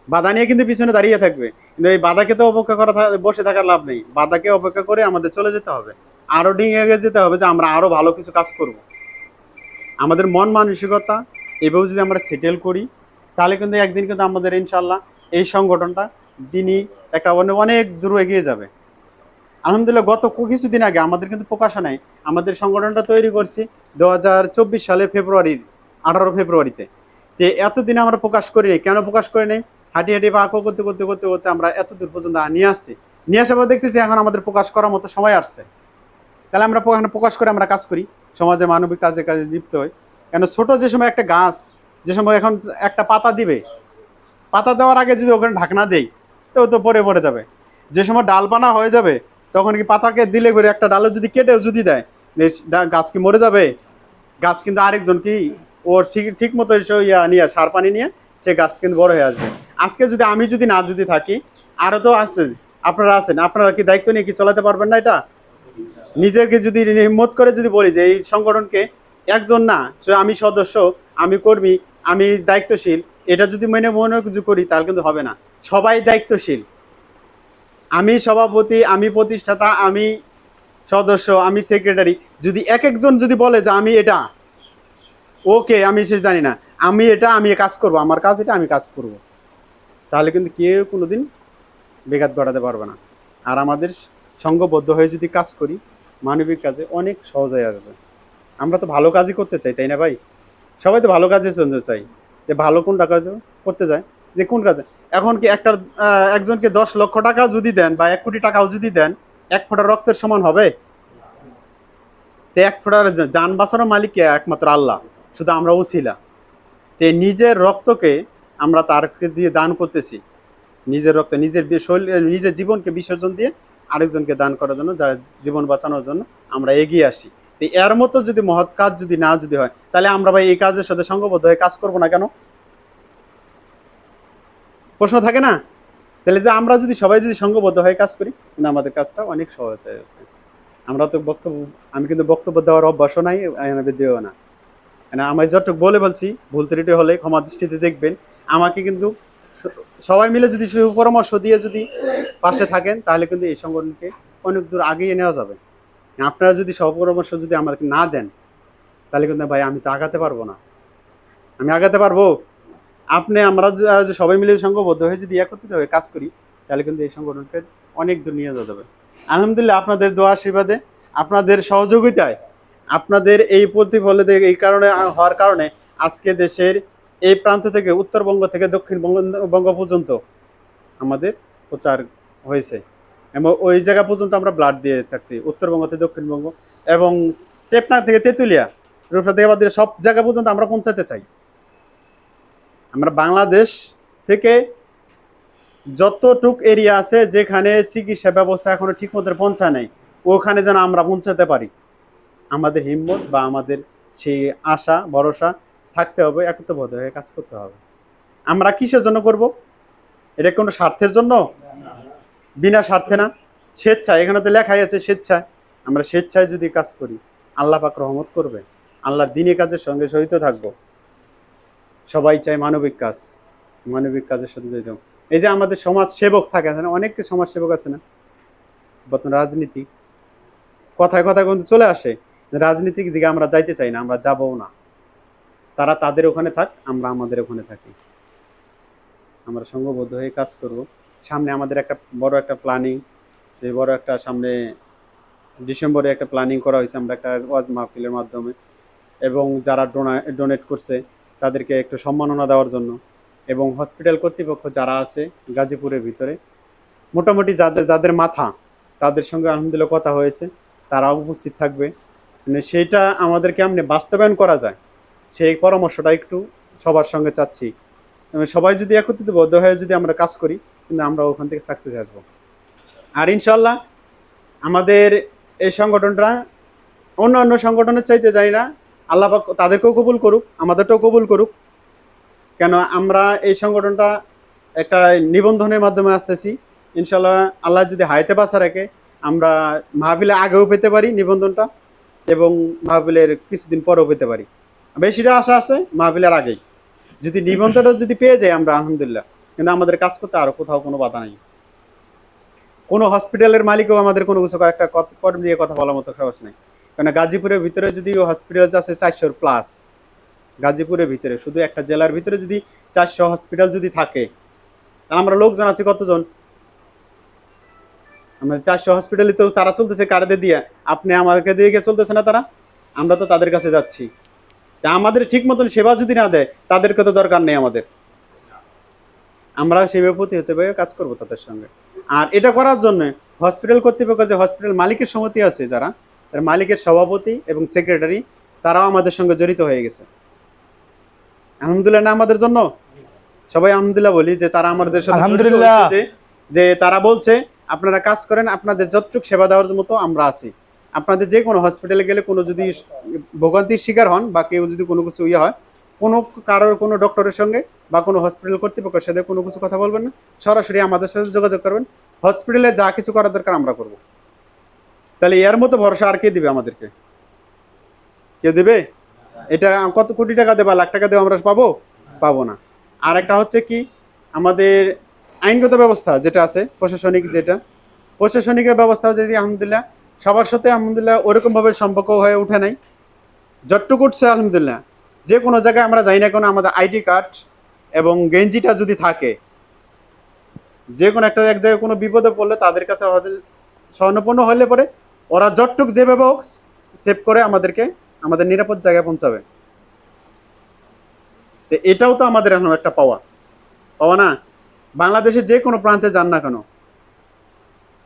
বাধা নিয়ে কিন্তু পিছনে দাঁড়িয়ে থাকবে। কিন্তু এই বাধাকে তো অপেক্ষা করা বসে থাকার লাভ নেই, বাধাকে অপেক্ষা করে আমাদের চলে যেতে হবে, আরো ডিঙে যেতে হবে যে আমরা আরো ভালো কিছু কাজ করব। আমাদের মন মানসিকতা এভাবে যদি আমরা সেটেল করি তাহলে কিন্তু একদিন কিন্তু আমাদের ইনশাল্লাহ এই সংগঠনটা দিনই একটা অনেক দূর এগিয়ে যাবে। আলহামদুলিল্লাহ গত কিছুদিন আগে আমাদের কিন্তু প্রকাশনায় আমাদের সংগঠনটা তৈরি করছি 2024 সালে 18 ফেব্রুয়ারিতে। তো এতদিন আমরা প্রকাশ করি নাই, কেন প্রকাশ করি নাই? হাঁটি পা করতে আমরা এত দূর পর্যন্ত নিয়ে আসছি। নিয়ে আসার পর দেখতেছি এখন আমাদের প্রকাশ করার মতো সময় আসছে, তাহলে আমরা এখানে প্রকাশ করে আমরা কাজ করি, সমাজে মানবিক কাজে কাজে লিপ্ত হই। কেন ছোট যে সময় একটা গাছ, যে সময় এখন একটা পাতা দিবে, পাতা দেওয়ার আগে যদি ওখানে ঢাকনা দেই তো ও তো পড়ে পড়ে যাবে। যে সময় ডালপানা হয়ে যাবে তখন কি পাতাকে দিলে করে একটা ডালে যদি কেটেও যদি দেয়, গাছ কি মরে যাবে? গাছ কিন্তু আরেকজন কি ওর ঠিক ঠিক মতো নিয়ে সার পানি নিয়ে সে গাছ কিন্তু বড় হয়ে আসবে। আজকে যদি আমি যদি না যদি থাকি, আরও তো আছে, আপনারা আছেন, আপনারা কি দায়িত্ব নিয়ে কি চালাতে পারবেন না? এটা নিজেকে যদি হিম্মত করে যদি বলি যে এই সংগঠনকে একজন না, আমি সদস্য, আমি কর্মী, আমি দায়িত্বশীল, এটা যদি মনে করি তাহলে কিন্তু হবে না। সবাই দায়িত্বশীল, আমি সভাপতি, আমি প্রতিষ্ঠাতা, আমি সদস্য, আমি সেক্রেটারি, যদি এক একজন যদি বলে যে আমি এটা ওকে, আমি সে জানি না, আমি এটা আমি কাজ করব, আমার কাজ এটা, আমি কাজ করব, তাহলে কিন্তু কেউ কোনোদিন বেঘাত ঘটাতে পারবে না। আর আমাদের সংঘবদ্ধ হয়ে যদি কাজ করি মানবিক কাজে, অনেক সহজ হয়ে আসবে। আমরা তো ভালো কাজই করতে চাই, তাই না ভাই? সবাই তো ভালো কাজে চলতে চাই, যে ভালো কোনটা কাজ করতে যায়, যে কোন কাজে। এখন কি একজনকে 10 লক্ষ টাকা যদি দেন বা 1 কোটি টাকাও যদি দেন, 1 ফোঁটা রক্তের সমান হবে? তো 1 ফোঁটার যান বাঁচানোর মালিক কে? একমাত্র আল্লাহ, শুধু আমরা উছিলা। তে নিজের রক্তকে আমরা তারকে দিয়ে দান করতেছি, নিজের রক্ত, নিজের শরীর, নিজের জীবনকে বিসর্জন দিয়ে আরেকজনকে দান করার জন্য, যার জীবন বাঁচানোর জন্য আমরা এগিয়ে আসি। তো এর মতো যদি মহৎ কাজ যদি না যদি হয়, তাহলে আমরা ভাই এই কাজের সাথে সংঘবদ্ধ হয়ে কাজ করবো না কেন? প্রশ্ন থাকে না? তাহলে যে আমরা যদি সবাই যদি সংঘবদ্ধ হয়ে কাজ করি, কিন্তু আমাদের কাজটা অনেক সহজ হয়ে যাবে। আমরা তো আমি কিন্তু বক্তব্য দেওয়ার অভ্যাসও নাই, দিও না। আমি যতটুকু বলছি, ভুল ত্রুটি হলে ক্ষমা দৃষ্টিতে দেখবেন। আমাকে কিন্তু সবাই মিলে যদি পরামর্শ দিয়ে যদি পাশে থাকেন, তাহলে কিন্তু এই সংগঠনকে অনেক দূর আগিয়ে নেওয়া যাবে। আপনারা যদি পরামর্শ যদি আমাদেরকে না দেন, তাহলে কিন্তু ভাই আমি তো আগাতে পারবো না। আমি আগাতে পারবো? আমরা সবাই মিলে সংঘবদ্ধ হয়ে যদি একত্রিত হয়ে কাজ করি, তাহলে কিন্তু এই সংগঠনকে অনেক দূর নিয়ে যাওয়া যাবে। আলহামদুলিল্লাহ, আপনাদের দোয়া আশীর্বাদে, আপনাদের সহযোগিতায়, আপনাদের এই প্রতিফলে এই কারণে হওয়ার কারণে আজকে দেশের এই প্রান্ত থেকে, উত্তরবঙ্গ থেকে দক্ষিণবঙ্গ পর্যন্ত আমাদের প্রচার হয়েছে, এবং ওই জায়গা পর্যন্ত আমরা ব্লাড দিয়ে থাকছি, উত্তরবঙ্গ থেকে দক্ষিণবঙ্গ, এবং টেপনা থেকে তেঁতুলিয়া, রূপসা থেকে বাদ সব জায়গা পর্যন্ত আমরা পৌঁছাতে চাই। আমরা বাংলাদেশ থেকে যতটুক এরিয়া আছে যেখানে চিকিৎসা ব্যবস্থা এখনো ঠিক মতো পৌঁছায় নাই, ওখানে যেন আমরা পৌঁছাতে পারি। আমাদের হিম্মত বা আমাদের সেই আশা ভরসা থাকতে হবে, একত্রবদ্ধ হয়ে কাজ করতে হবে। আমরা কিসের জন্য করব? এটা কোনো স্বার্থের জন্য? বিনা স্বার্থে না, স্বেচ্ছায়। এখানে তো লেখাই আছে স্বেচ্ছায়। আমরা স্বেচ্ছায় যদি কাজ করি, আল্লাহ পাক রহমত করবে, আল্লাহর দ্বীনি কাজের সঙ্গে জড়িত থাকবো। সবাই চাই মানবিক কাজ, মানবিক কাজের সাথে জড়িত। এই যে আমাদের সমাজ সেবক থাকে, অনেক সমাজ সেবক আছে না, বর্তমান রাজনীতি কথায় কথায় কিন্তু চলে আসে, রাজনীতির দিকে আমরা যাইতে চাই না, আমরা যাবও না। তারা তাদের ওখানে থাক, আমরা আমাদের ওখানে থাকি। আমরা সংঘবদ্ধ হয়ে কাজ করব। সামনে আমাদের একটা বড় একটা প্ল্যানিং, যে বড় একটা সামনে ডিসেম্বরে একটা প্ল্যানিং করা হয়েছে, আমরা একটা ওয়াজ মাহফিলের মাধ্যমে, এবং যারা ডোনেট করছে তাদেরকে একটু সম্মাননা দেওয়ার জন্য, এবং হসপিটাল কর্তৃপক্ষ যারা আছে গাজীপুরের ভিতরে, মোটামুটি যাদের মাথা, তাদের সঙ্গে আলহামদুলিল্লাহ কথা হয়েছে, তারাও উপস্থিত থাকবে। মানে সেইটা আমাদের কেমনে বাস্তবায়ন করা যায়, সেই পরামর্শটা একটু সবার সঙ্গে চাচ্ছি। সবাই যদি একত্রিতবদ্ধ হয়ে যদি আমরা কাজ করি, কিন্তু আমরা ওখান থেকে সাকসেস আসবো। আর ইনশাল্লাহ আমাদের এই সংগঠনটা অন্য সংগঠনের চাইতে যাই না, আল্লাহ পাক তাদেরকেও কবুল করুক, আমাদেরটাও কবুল করুক। কেন আমরা এই সংগঠনটা একটা নিবন্ধনের মাধ্যমে আসতেছি, ইনশাল্লাহ আল্লাহ যদি হায়াতে বাঁচা রাখে, আমরা মাহফিলে আগেও পেতে পারি নিবন্ধনটা, এবং মাহফিলের কিছুদিন পরেও পেতে পারি। বেশিটা আশা আছে মাহফিলের আগেই যদি নিবন্ধনটা যদি পেয়ে যাই আমরা, আলহামদুলিল্লাহ। কিন্তু আমাদের কাজ করতে আরও কোথাও কোনো বাধা নেই। কোনো হসপিটালের মালিকও আমাদের কোনো কিছু একটা কর্ম দিয়ে কথা বলার মতো সাহস নেই। কারণ গাজীপুরের ভিতরে যদি হসপিটাল আছে 400 প্লাস, গাজীপুরের ভিতরে শুধু একটা জেলার ভিতরে যদি 400 হসপিটাল যদি থাকে, তা আমরা লোকজন আছি কতজন? আমরা 400 হসপিটালে তো তারা চলতেছে কার্ডে দিয়ে, আপনি আমাদেরকে দিয়ে গিয়ে চলতেছে না তারা, আমরা তো তাদের কাছে যাচ্ছি। তা আমাদের ঠিক মতন সেবা যদি না দেয়, তাদেরকে তো দরকার নেই আমাদের। আমরা সেভাবে প্রতি হতে পারে কাজ করবো তাদের সঙ্গে। আর এটা করার জন্য হসপিটাল কর্তৃপক্ষ, যে হসপিটাল মালিকের সমিতি আছে যারা, তার মালিকের সভাপতি এবং সেক্রেটারি, তারাও আমাদের সঙ্গে জড়িত হয়ে গেছে। আলহামদুলিল্লাহ না আমাদের জন্য, সবাই আলহামদুলিল্লাহ বলি যে তারা আমাদের সাথে জড়িত আলহামদুলিল্লাহ। হয়েছে, যে তারা বলছে আপনারা কাজ করেন, আপনাদের যতটুকু সেবা দেওয়ার মতো আমরা আছি। আপনাদের যে কোনো হসপিটালে গেলে কোনো যদি ভোগান্তির শিকার হন বা কেউ যদি কোনো কিছু ইয়ে হয়, কোনো কারোর কোনো ডক্টরের সঙ্গে বা কোনো হসপিটাল কর্তৃপক্ষের সাথে কোনো কিছু কথা বলবেন না, সরাসরি আমাদের সাথে যোগাযোগ করবেন। হসপিটালে যা কিছু করার দরকার আমরা করব। তাহলে এর মতো ভরসা আর কে দিবে আমাদেরকে? কেউ দেবে? এটা কত কোটি টাকা দেবা, লাখ টাকা দেবো আমরা পাবো না। আর একটা হচ্ছে কি, আমাদের আইনগত ব্যবস্থা যেটা আছে, প্রশাসনিক প্রশাসনিকের ব্যবস্থা যদি আলহামদুলিল্লাহ সবার সাথে আলহামদুলিল্লাহ ওরকমভাবে সম্পর্ক হয়ে ওঠে নাই। যতটুকু উঠছে আলহামদুলিল্লাহ, যে কোনো জায়গায় আমরা যাই না কেন, আমাদের আইডি কার্ড এবং গেঞ্জিটা যদি থাকে, যে কোনো একটা এক জায়গায় কোনো বিপদে পড়লে তাদের কাছে আমাদের স্বর্ণপূর্ণ হলে পরে ওরা যতটুক যেভাবে হোক সেভ করে আমাদেরকে আমাদের নিরাপদ জায়গায় পৌঁছাবে। তো এটাও তো আমাদের এখন একটা পাওয়া না। বাংলাদেশে যে কোনো প্রান্তে যান না কেন,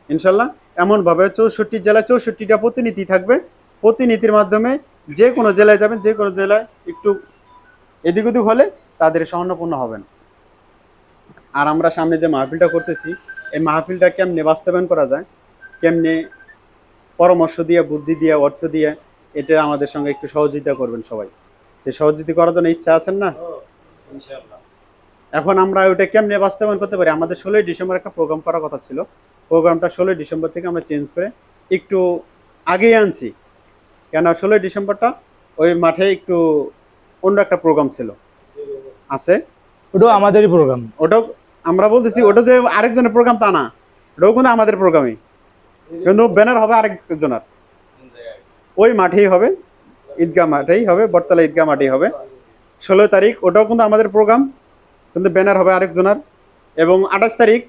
ইনশাল্লাহ এমনভাবে 64 জেলায় 64টা প্রতিনিধি থাকবে। প্রতিনিধির মাধ্যমে যে কোনো জেলায় যাবেন, যে কোনো জেলায় একটু এদিক ওদিক হলে তাদের স্বর্ণপূর্ণ হবেন। আর আমরা সামনে যে মাহফিলটা করতেছি, এই মাহফিলটা কেমনে বাস্তবায়ন করা যায়, কেমনে পরামর্শ দিয়ে, বুদ্ধি দিয়ে, অর্থ দিয়ে, এটা আমাদের সঙ্গে একটু সহযোগিতা করবেন সবাই। এই সহযোগিতা করার জন্য ইচ্ছা আছেন না? এখন আমরা ওইটা কেমনে বাস্তবায়ন করতে পারি, আমাদের 16ই ডিসেম্বর একটা প্রোগ্রাম করার কথা ছিল। প্রোগ্রামটা 16ই ডিসেম্বর থেকে আমরা চেঞ্জ করে একটু আগেই আনছি। কেন 16ই ডিসেম্বরটা ওই মাঠে একটু অন্য একটা প্রোগ্রাম ছিল, আছে ওটাও আমাদেরই প্রোগ্রাম। ওটাও আমরা বলতেছি, ওটা যে আরেকজনের প্রোগ্রাম তা না, ওটাও কিন্তু আমাদের প্রোগ্রামই, কিন্তু ব্যানার হবে আরেকজনের। ওই মাঠেই হবে, ঈদগাহ মাঠেই হবে, বটতলা ঈদগাহ মাঠেই হবে 16 তারিখ। ওটাও কিন্তু আমাদের প্রোগ্রাম, কিন্তু ব্যানার হবে আরেকজনের। এবং 28 তারিখ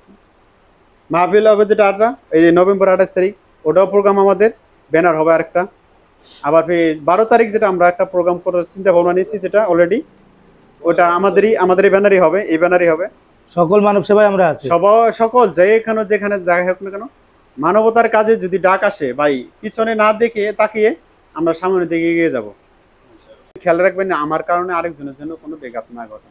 মাহফিল হবে, যেটা এই নভেম্বর 28 তারিখ, ওটাও প্রোগ্রাম আমাদের, ব্যানার হবে আরেকটা। আবার 12 তারিখ যেটা আমরা একটা প্রোগ্রাম করার চিন্তা ভাবনা নিয়েছি, যেটা অলরেডি ওটা আমাদেরই ব্যানারই হবে, এই ব্যানারই হবে। সকল মানব সেবায় আমরা আছি। সকল যেখানে যাই হোক না কেন, মানবতার কাজে যদি ডাক আসে ভাই, পিছনে না দেখে তাকিয়ে আমরা সামনের দিকে এগিয়ে যাব। খেয়াল রাখবেন না আমার কারণে আরেকজনের জন্য কোনো ব্যাঘাত না ঘটে।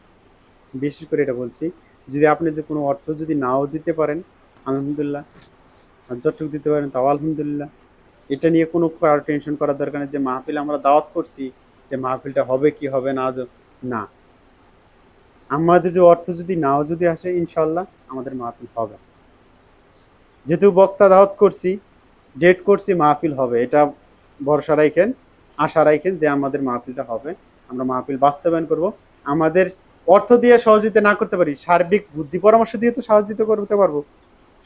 বিশেষ করে এটা বলছি, যদি আপনি যে কোনো অর্থ যদি নাও দিতে পারেন আলহামদুলিল্লাহ, আর যতটুকু দিতে পারেন তাও আলহামদুলিল্লাহ। এটা নিয়ে কোনো টেনশন করার দরকার নেই যে মাহফিল আমরা দাওয়াত করছি, যে মাহফিলটা হবে কি হবে না। আমাদের যে অর্থ যদি নাও যদি আসে, ইনশাল্লাহ আমাদের মাহফিল হবে। যেহেতু বক্তা দাওয়াত করছি, ডেট করছি, মাহফিল হবে, এটা ভরসা রাখেন, আশা রাখেন যে আমাদের মাহফিলটা হবে। আমরা মাহফিল বাস্তবায়ন করব। আমাদের অর্থ দিয়ে সহযোগিতা না করতে পারি, সার্বিক বুদ্ধি পরামর্শ দিয়ে তো সহযোগিতা করতে পারবো,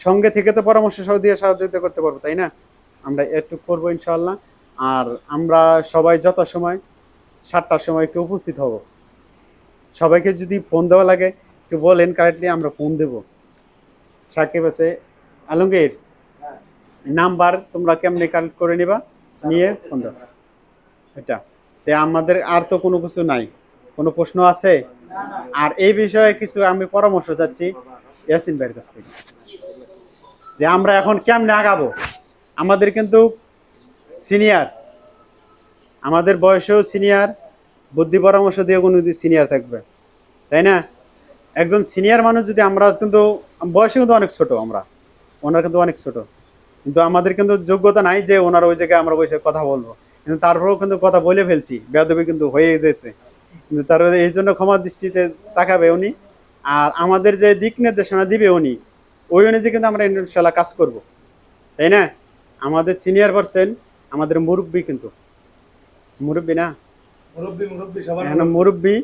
সঙ্গে থেকে তো পরামর্শ দিয়ে সহযোগিতা করতে পারবো, তাই না? আমরা একটু করবো ইনশাল্লাহ। আর আমরা সবাই যথাসময় 7টার সময় একটু উপস্থিত হব। সবাইকে যদি ফোন দেওয়া লাগে একটু বলেন, কারেক্টলি আমরা ফোন দেব। সাকিব আছে, আলমগীর নাম্বার তোমরা কেমনে কালেক্ট করে নিবা, নিয়ে ফোন দাও। এটা আমাদের আর তো কোনো কিছু নাই। কোনো প্রশ্ন আছে? আর এই বিষয়ে কিছু আমি পরামর্শ চাচ্ছি ইয়াসিন ভাইয়ের কাছ থেকে, যে আমরা এখন কেমনে আগাবো। আমাদের কিন্তু সিনিয়র, আমাদের বয়সেও সিনিয়র, বুদ্ধি পরামর্শ দিয়ে কোনো সিনিয়র থাকবে, তাই না? একজন সিনিয়র মানুষ যদি, আমরা কিন্তু বয়সে কিন্তু অনেক ছোট, ওনার কিন্তু অনেক ছোট, কিন্তু আমাদের কিন্তু যোগ্যতা নাই যে ওনার ওই জায়গায় আমরা বসে কথা বলবো। কিন্তু তারপরেও কিন্তু কথা বলে ফেলছি, বেয়াদবি কিন্তু হয়ে গেছে। কিন্তু তার এই জন্য ক্ষমা দৃষ্টিতে তাকাবে উনি, আর আমাদের যে দিক নির্দেশনা দিবে উনি, ওই অনুযায়ী কিন্তু আমরা ইনশাল্লাহ কাজ করব, তাই না? আমাদের সিনিয়র পার্সন, আমাদের মুরব্বী, কিন্তু মুরব্বী না, মুরব্বী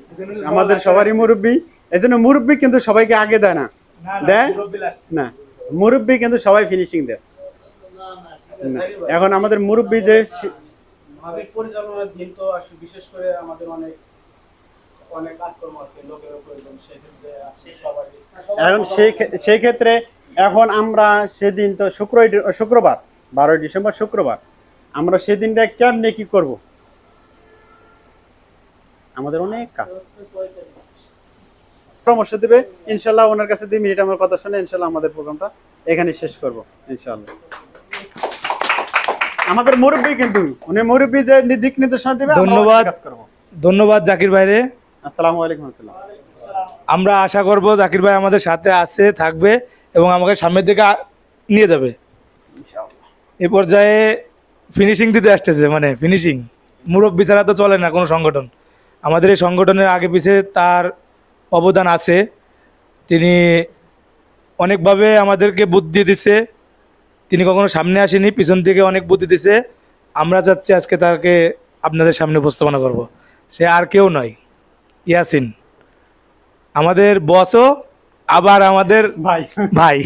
আমাদের সবারই মুরব্বী। এই জন্য মুরব্বী কিন্তু সবাইকে আগে দেয় না, না মুরব্বী কিন্তু সবাই ফিনিশিং দেয়। এখন আমাদের মুরব্বী যে পরিচালনার দিন তো বিশেষ করে আমাদের অনেক কাজকর্ম আছে, লোকের প্রয়োজন, সেক্ষেত্রে এখন সেই ক্ষেত্রে এখন আমরা সেদিন তো শুক্রবার 12 ডিসেম্বর শুক্রবার, আমরা সেদিনটা কেমনে কি করব, আমাদের অনেক কাজ। পরামর্শ দেবে, ইনশাল্লাহ ওনার কাছে 2 মিনিট আমার কথা শুনে ইনশাল্লাহ আমাদের প্রোগ্রামটা এখানে শেষ করব ইনশাল্লাহ। আমাদের মুরব্বী কিন্তু উনি মুরব্বী যে দিক নির্দেশনা দেবে আমরা ধন্যবাদ। ওইভাবে কাজ করব। ধন্যবাদ জাকির ভাইরে। আসসালামু আলাইকুম ওয়া রাহমাতুল্লাহ। আমরা আশা করব জাকির ভাই আমাদের সাথে আছে, থাকবে এবং আমাকে সামনের দিকে নিয়ে যাবে। এই পর্যায়ে ফিনিশিং দিতে আসতেছে, মানে ফিনিশিং। মুরব্বি ছাড়া তো চলে না কোনো সংগঠন। আমাদের এই সংগঠনের আগে পিছে তার অবদান আছে। তিনি অনেকভাবে আমাদেরকে বুদ্ধি দিছে। তিনি কখনো সামনে আসেনি, পিছন থেকে অনেক বুদ্ধি দিছে। আমরা চাচ্ছি আজকে তাকে আপনাদের সামনে উপস্থাপনা করব। সে আর কেউ নয়, ইয়াসিন, আমাদের বসও আবার আমাদের ভাই ভাই।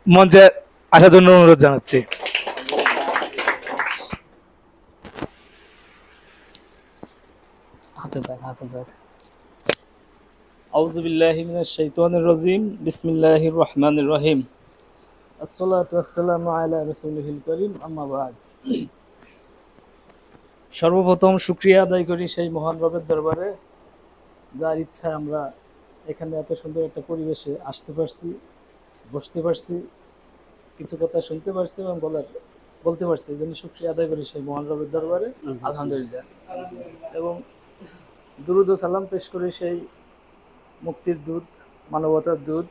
মঞ্চে আসার জন্য অনুরোধ জানাচ্ছি। আউযু বিল্লাহি মিনাশ শাইতানির রাজিম, বিসমিল্লাহির রহমানির রহিম, আসসালাতু ওয়াসসালামু আলা রাসূলিল কারীম, আম্মা বাদ। সর্বপ্রথম শুকরিয়া আদায় করি সেই মহান রবের দরবারে, যার ইচ্ছায় আমরা এখানে এত সুন্দর একটা পরিবেশে আসতে পারছি, বসতে পারছি, কিছু কথা শুনতে পারছি এবং বলতে পারছি। এই জন্য শুকরিয়া আদায় করি সেই মহান রবের দরবারে, আলহামদুলিল্লাহ। এবং দুরুদ ও সালাম পেশ করি সেই মুক্তির দূত, মানবতার দূত,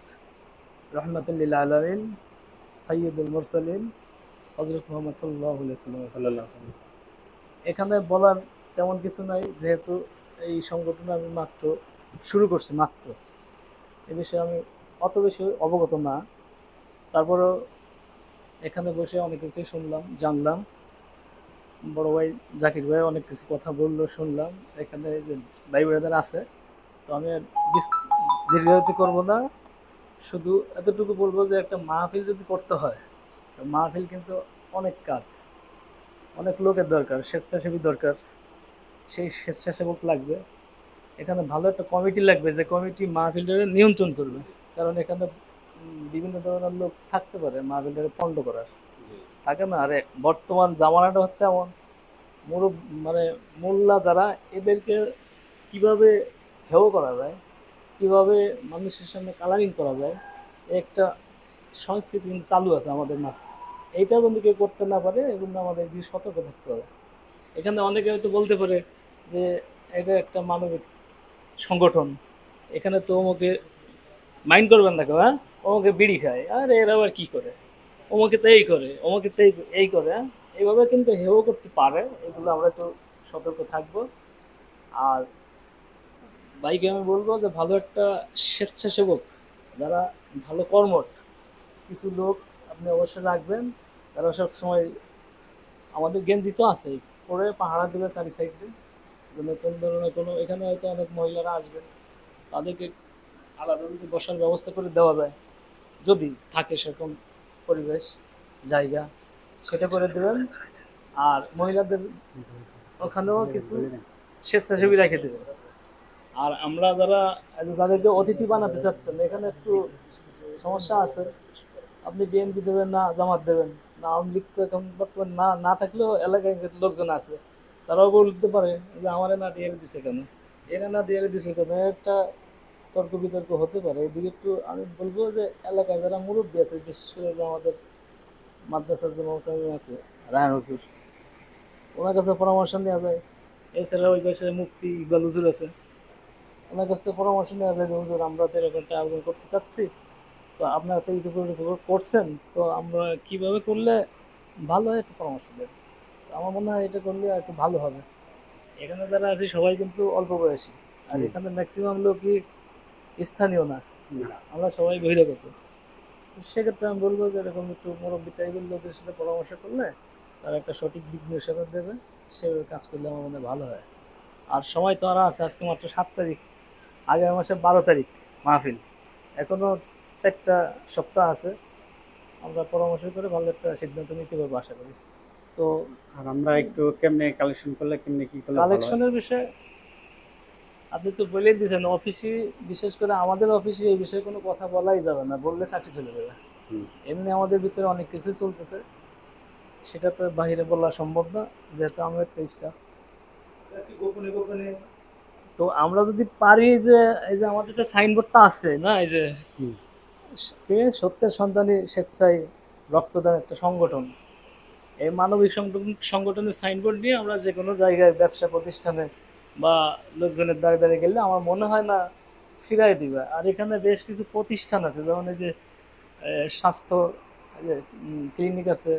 রহমাতুল লিল আলামিন, সাইয়্যিদুল মুরসালিন, হযরত মুহাম্মদ সাল্লাল্লাহু আলাইহি ওয়াসাল্লাম। এখানে বলার তেমন কিছু নাই, যেহেতু এই সংগঠন আমি মাত্র শুরু করছি, মাত্র এ বিষয়ে আমি অত বেশি অবগত না। তারপরেও এখানে বসে অনেক কিছুই শুনলাম, জানলাম। বড় ভাই জাকির ভাই অনেক কিছু কথা বললো, শুনলাম। এখানে যে ভাই ব্রাদার আছে, তো আমি আর দীর্ঘায়িত করবো না, শুধু এতটুকু বলবো যে একটা মাহফিল যদি করতে হয়, তো মাহফিল কিন্তু অনেক কাজ, অনেক লোকের দরকার, স্বেচ্ছাসেবী দরকার, সেই স্বেচ্ছাসেবক লাগবে। এখানে ভালো একটা কমিটি লাগবে, যে কমিটি মাহফিলটাকে নিয়ন্ত্রণ করবে। কারণ এখানে বিভিন্ন ধরনের লোক থাকতে পারে মাহফিলটাকে পণ্ড করার, থাকে না? আরে বর্তমান জামানাটা হচ্ছে এমন, মানে মোল্লা যারা, এদেরকে কিভাবে হেয় করা যায়, কিভাবে মানুষের সামনে কালারিং করা যায়, একটা সংস্কৃতি কিন্তু চালু আছে আমাদের মাঝে। এইটা যদি কেউ করতে না পারে, এই জন্য আমাদের দিয়ে সতর্ক থাকতে হবে। এখানে অনেকে হয়তো বলতে পারে যে এটা একটা মানবিক সংগঠন, এখানে তো ওমকে মাইন্ড করবেন না কেউ, হ্যাঁ, ওমকে বিড়ি খায়, আর এরা আবার কী করে, ওমকে তো এই করে, ওমকে তো এই করে, হ্যাঁ, এইভাবে কিন্তু হেয় করতে পারে। এগুলো আমরা একটু সতর্ক থাকবো। আর বাইকে আমি বলবো যে ভালো একটা স্বেচ্ছাসেবক, যারা ভালো কর্মঠ কিছু লোক আপনি অবশ্যই রাখবেন, তারা সব সময় আমাদের গেঞ্জি তো আছেই, পরে পাহারা দেবে চারি সাইডে, যেন কোন ধরনের কোনো, এখানে হয়তো অনেক মহিলারা আসবে, তাদেরকে আলাদা যদি বসার ব্যবস্থা করে দেওয়া যায়, যদি থাকে সেরকম পরিবেশ, জায়গা, সেটা করে দেবেন। আর মহিলাদের ওখানেও কিছু স্বেচ্ছাসেবী রেখে দেবেন। আর আমরা যারা তাদেরকে অতিথি বানাতে চাচ্ছেন, এখানে একটু সমস্যা আছে। আপনি বিএনপি দেবেন না জামাত দেবেন না, আওয়ামী লীগ তো এখন বর্তমানে না থাকলেও এলাকায় লোকজন আছে, তারাও বলতে পারে যে আমারে না দিয়ে দিছে কেন, এরা না দিয়ে দিছে কেন, একটা তর্ক বিতর্ক হতে পারে। এদিকে একটু আমি বলবো যে এলাকায় যারা মুরব্বী আছে, বিশেষ করে যে আমাদের মাদ্রাসার যে মহতামিম আছে রায়হান হুজুর, ওনার কাছে পরামর্শ নেওয়া যায়। এছাড়া ওই পাশে মুফতি ইকবাল হুজুর আছে, ওনার কাছ থেকে পরামর্শ নেওয়া যায় যে হুজুর আমরা তো এরকম একটা আয়োজন করতে চাচ্ছি, তো আপনারা তো ইতিপূর্বে করছেন, তো আমরা কীভাবে করলে ভালো হয় একটু পরামর্শ দেন। আমার মনে হয় এটা করলে একটু ভালো হবে। এখানে যারা আছে সবাই কিন্তু অল্প বয়সী, আর এখানে ম্যাক্সিমাম লোকই স্থানীয় না, আমরা সবাই বহিরাগত। তো সেক্ষেত্রে আমি বলবো যে এরকম একটু মুরব্বী টাইপের লোকের সাথে পরামর্শ করলে তারা একটা সঠিক দিক নির্দেশনা দেবে, সেভাবে কাজ করলে আমার মনে হয় ভালো হয়। আর সময় তো আর আছে, আজকে মাত্র 7 তারিখ, আগামী মাসের 12 তারিখ মাহফিল, এখনও 4টা সপ্তাহ আছে। আমরা পরামর্শ করে ভালো একটা সিদ্ধান্ত নিতে পারবো আশা করি। তো আর আমরা একটু কেমনে কালেকশন করলে কেমনে কি করলে ভালো হয়? কালেকশনের বিষয়ে আপনি তো বলেই দিয়েছেন, অফিসে বিশেষ করে আমাদের অফিসে এই বিষয়ে কোনো কথা বলাই যাবে না, বললে চাকরি চলে যাবে। এমনি আমাদের ভিতরে অনেক কিছুই চলতেছে, সেটা তো বাইরে বলা সম্ভব না, যেহেতু আমরা একটা স্টাফ। গোপনে গোপনে তো আমরা যদি পারি যে এই যে আমাদের যে সাইনবোর্ডটা আছে না, এই যে কে সত্যের সন্ধানী স্বেচ্ছায় রক্তদান একটা সংগঠন, এই মানবিক সংগঠনের সাইনবোর্ড নিয়ে আমরা যে কোনো জায়গায় ব্যবসা প্রতিষ্ঠানে বা লোকজনের দ্বারে দ্বারে গেলে আমার মনে হয় না ফিরাই দিবে। আর এখানে বেশ কিছু প্রতিষ্ঠান আছে, যেমন এই যে স্বাস্থ্য ক্লিনিক আছে,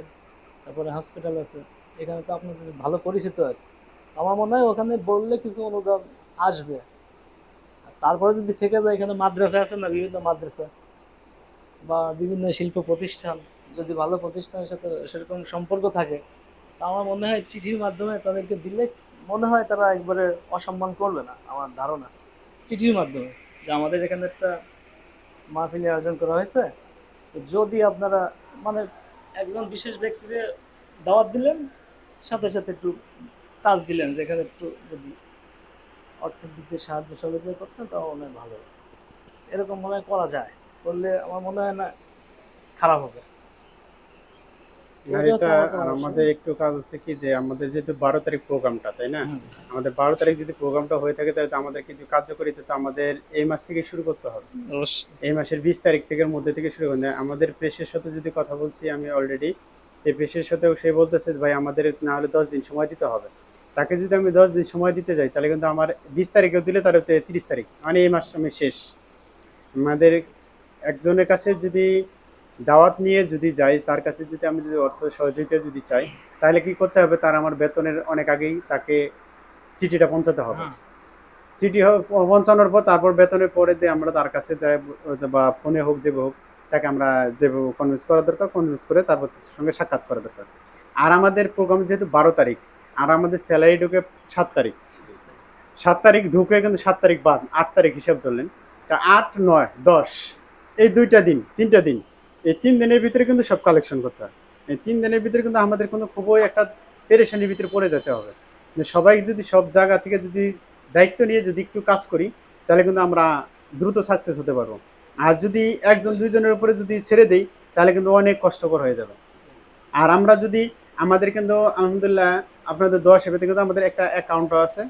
তারপরে হসপিটাল আছে, এখানে তো আপনার কাছে ভালো পরিচিত আছে। আমার মনে হয় ওখানে বললে কিছু অনুদান আসবে। আর তারপরে যদি থেকে যায়, এখানে মাদ্রাসা আছে না, বিভিন্ন মাদ্রাসা বা বিভিন্ন শিল্প প্রতিষ্ঠান, যদি ভালো প্রতিষ্ঠানের সাথে সেরকম সম্পর্ক থাকে, তা আমার মনে হয় চিঠির মাধ্যমে তাদেরকে দিলে মনে হয় তারা একবারে অসম্মান করবে না। আমার ধারণা চিঠির মাধ্যমে যে আমাদের এখানে একটা মাহফিলের আয়োজন করা হয়েছে, তো যদি আপনারা মানে একজন বিশেষ ব্যক্তিকে দাওয়াত দিলেন, সাথে সাথে একটু কাজ দিলেন, যেখানে একটু যদি অর্থের দিক দিয়ে সাহায্য সহযোগিতা করতেন তাও অনেক ভালো। এরকম মনে হয় করা যায়, করলে আমার মনে হয় না খারাপ হবে। আর এটা আর আমাদের একটু কাজ আছে কি যে আমাদের যেহেতু 12 তারিখ প্রোগ্রামটা, তাই না? আমাদের 12 তারিখ যদি প্রোগ্রামটা হয়ে থাকে তাহলে তো আমাদের কিছু কার্যকরিতা তো আমাদের এই মাস থেকে শুরু করতে হবে। এই মাসের 20 তারিখ থেকে মধ্যে থেকে শুরু করতে আমাদের প্রেসের সাথে যদি কথা বলছি আমি অলরেডি, এই প্রেসের সাথেও সে বলতেছে ভাই আমাদের না হলে 10 দিন সময় দিতে হবে। তাকে যদি আমি 10 দিন সময় দিতে যাই তাহলে কিন্তু আমার 20 তারিখেও দিলে তাহলে 30 তারিখ, মানে এই মাস আমি শেষ। আমাদের একজনের কাছে যদি দাওয়াত নিয়ে যদি যাই, তার কাছে যদি আমি যদি অর্থ সহযোগিতা যদি চাই, তাহলে কি করতে হবে, তার আমার বেতনের অনেক আগেই তাকে চিঠিটা পৌঁছাতে হবে। চিঠি পৌঁছানোর পর তারপর বেতনের পরে দিয়ে আমরা তার কাছে যাই বা ফোনে হোক যে হোক, তাকে আমরা যেভাবে কনভিন্স করা দরকার কনভিন্স করে তারপর তার সঙ্গে সাক্ষাৎ করা দরকার। আর আমাদের প্রোগ্রাম যেহেতু 12 তারিখ, আর আমাদের স্যালারি ঢুকে 7 তারিখ, 7 তারিখ ঢুকে কিন্তু 7 তারিখ বাদ 8 তারিখ হিসাব ধরলেন, তা 8, 9, 10 এই 2টা দিন 3টা দিন, এই 3 দিনের ভিতরে কিন্তু সব কালেকশন করতে হয়। এই 3 দিনের ভিতরে কিন্তু আমাদের কিন্তু খুবই একটা পেরেশানির ভিতরে পড়ে যেতে হবে। সবাই যদি সব জায়গা থেকে যদি দায়িত্ব নিয়ে যদি একটু কাজ করি তাহলে কিন্তু আমরা দ্রুত সাকসেস হতে পারবো। আর যদি একজন দুইজনের উপরে যদি ছেড়ে দেই তাহলে কিন্তু অনেক কষ্টকর হয়ে যাবে। আর আমরা যদি আমাদের কিন্তু আলহামদুলিল্লাহ আপনাদের দোয়া সেবাতে কিন্তু আমাদের একটা অ্যাকাউন্টও আছে,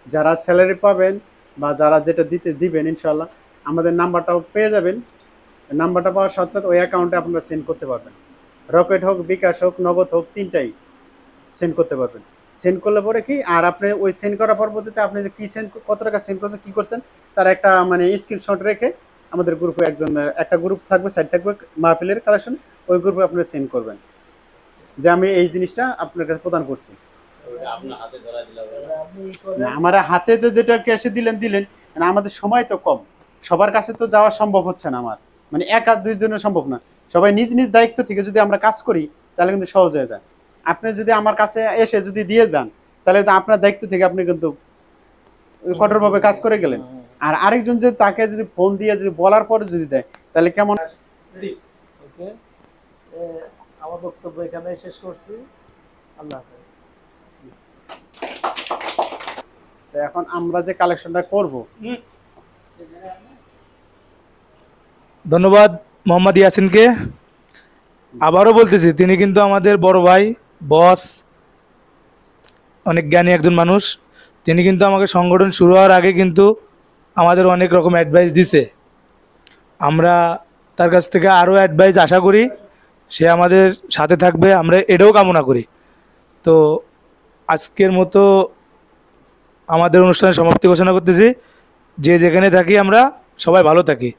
যারা স্যালারি পাবেন বা যারা যেটা দিবেন ইনশাল্লাহ আমাদের নাম্বারটাও পেয়ে যাবেন। নাম্বারটা পাওয়ার সাথে সাথে ওই অ্যাকাউন্টে আপনারা সেন্ড করতে পারবেন। রকেট হোক, বিকাশ হোক, নগদ হোক, 3টাই সেন্ড করতে পারবেন। সেন্ড করলে পরে কি, আর আপনি ওই সেন্ড করার পরবর্তীতে আপনি যে কী কত টাকা সেন্ড করছেন কী করছেন তার একটা মানে স্ক্রিনশট রেখে আমাদের গ্রুপে একটা গ্রুপ থাকবে, সাইড থাকবে মাহফিলের কালেকশন, ওই গ্রুপে আপনারা সেন্ড করবেন যে আমি এই জিনিসটা আপনার কাছে প্রদান করছি। না, আমার হাতে যেটা ক্যাশে দিলেন, মানে আমাদের সময় তো কম, সবার কাছে তো যাওয়া সম্ভব হচ্ছে না আমার, মানে এক আর দুইজনের সম্ভব না। সবাই নিজ নিজ দায়িত্ব থেকে যদি আমরা কাজ করি তাহলে কিন্তু সহজ হয়ে যায়। আপনি যদি আমার কাছে এসে যদি দিয়ে দেন তাহলে তো আপনার দায়িত্ব থেকে আপনি কিন্তু কঠোরভাবে কাজ করে গেলেন। আর আরেকজন যদি তাকে যদি ফোন দিয়ে যদি বলার পরে যদি দেয় তাহলে কেমন? ওকে, আমার বক্তব্য এখানে শেষ করছি। আল্লাহ হাফেজ। এখন আমরা যে কালেকশনটা করব, ধন্যবাদ মোহাম্মদ ইয়াসিনকে। আবারও বলতেছি তিনি কিন্তু আমাদের বড় ভাই, বস, অনেক জ্ঞানী একজন মানুষ। তিনি কিন্তু আমাকে সংগঠন শুরু হওয়ার আগে কিন্তু আমাদের অনেক রকম অ্যাডভাইস দিছে। আমরা তার কাছ থেকে আরও অ্যাডভাইস আশা করি, সে আমাদের সাথে থাকবে, আমরা এটাও কামনা করি। তো আজকের মতো আমাদের অনুষ্ঠানের সমাপ্তি ঘোষণা করতেছি। যে যেখানে থাকি আমরা সবাই ভালো থাকি।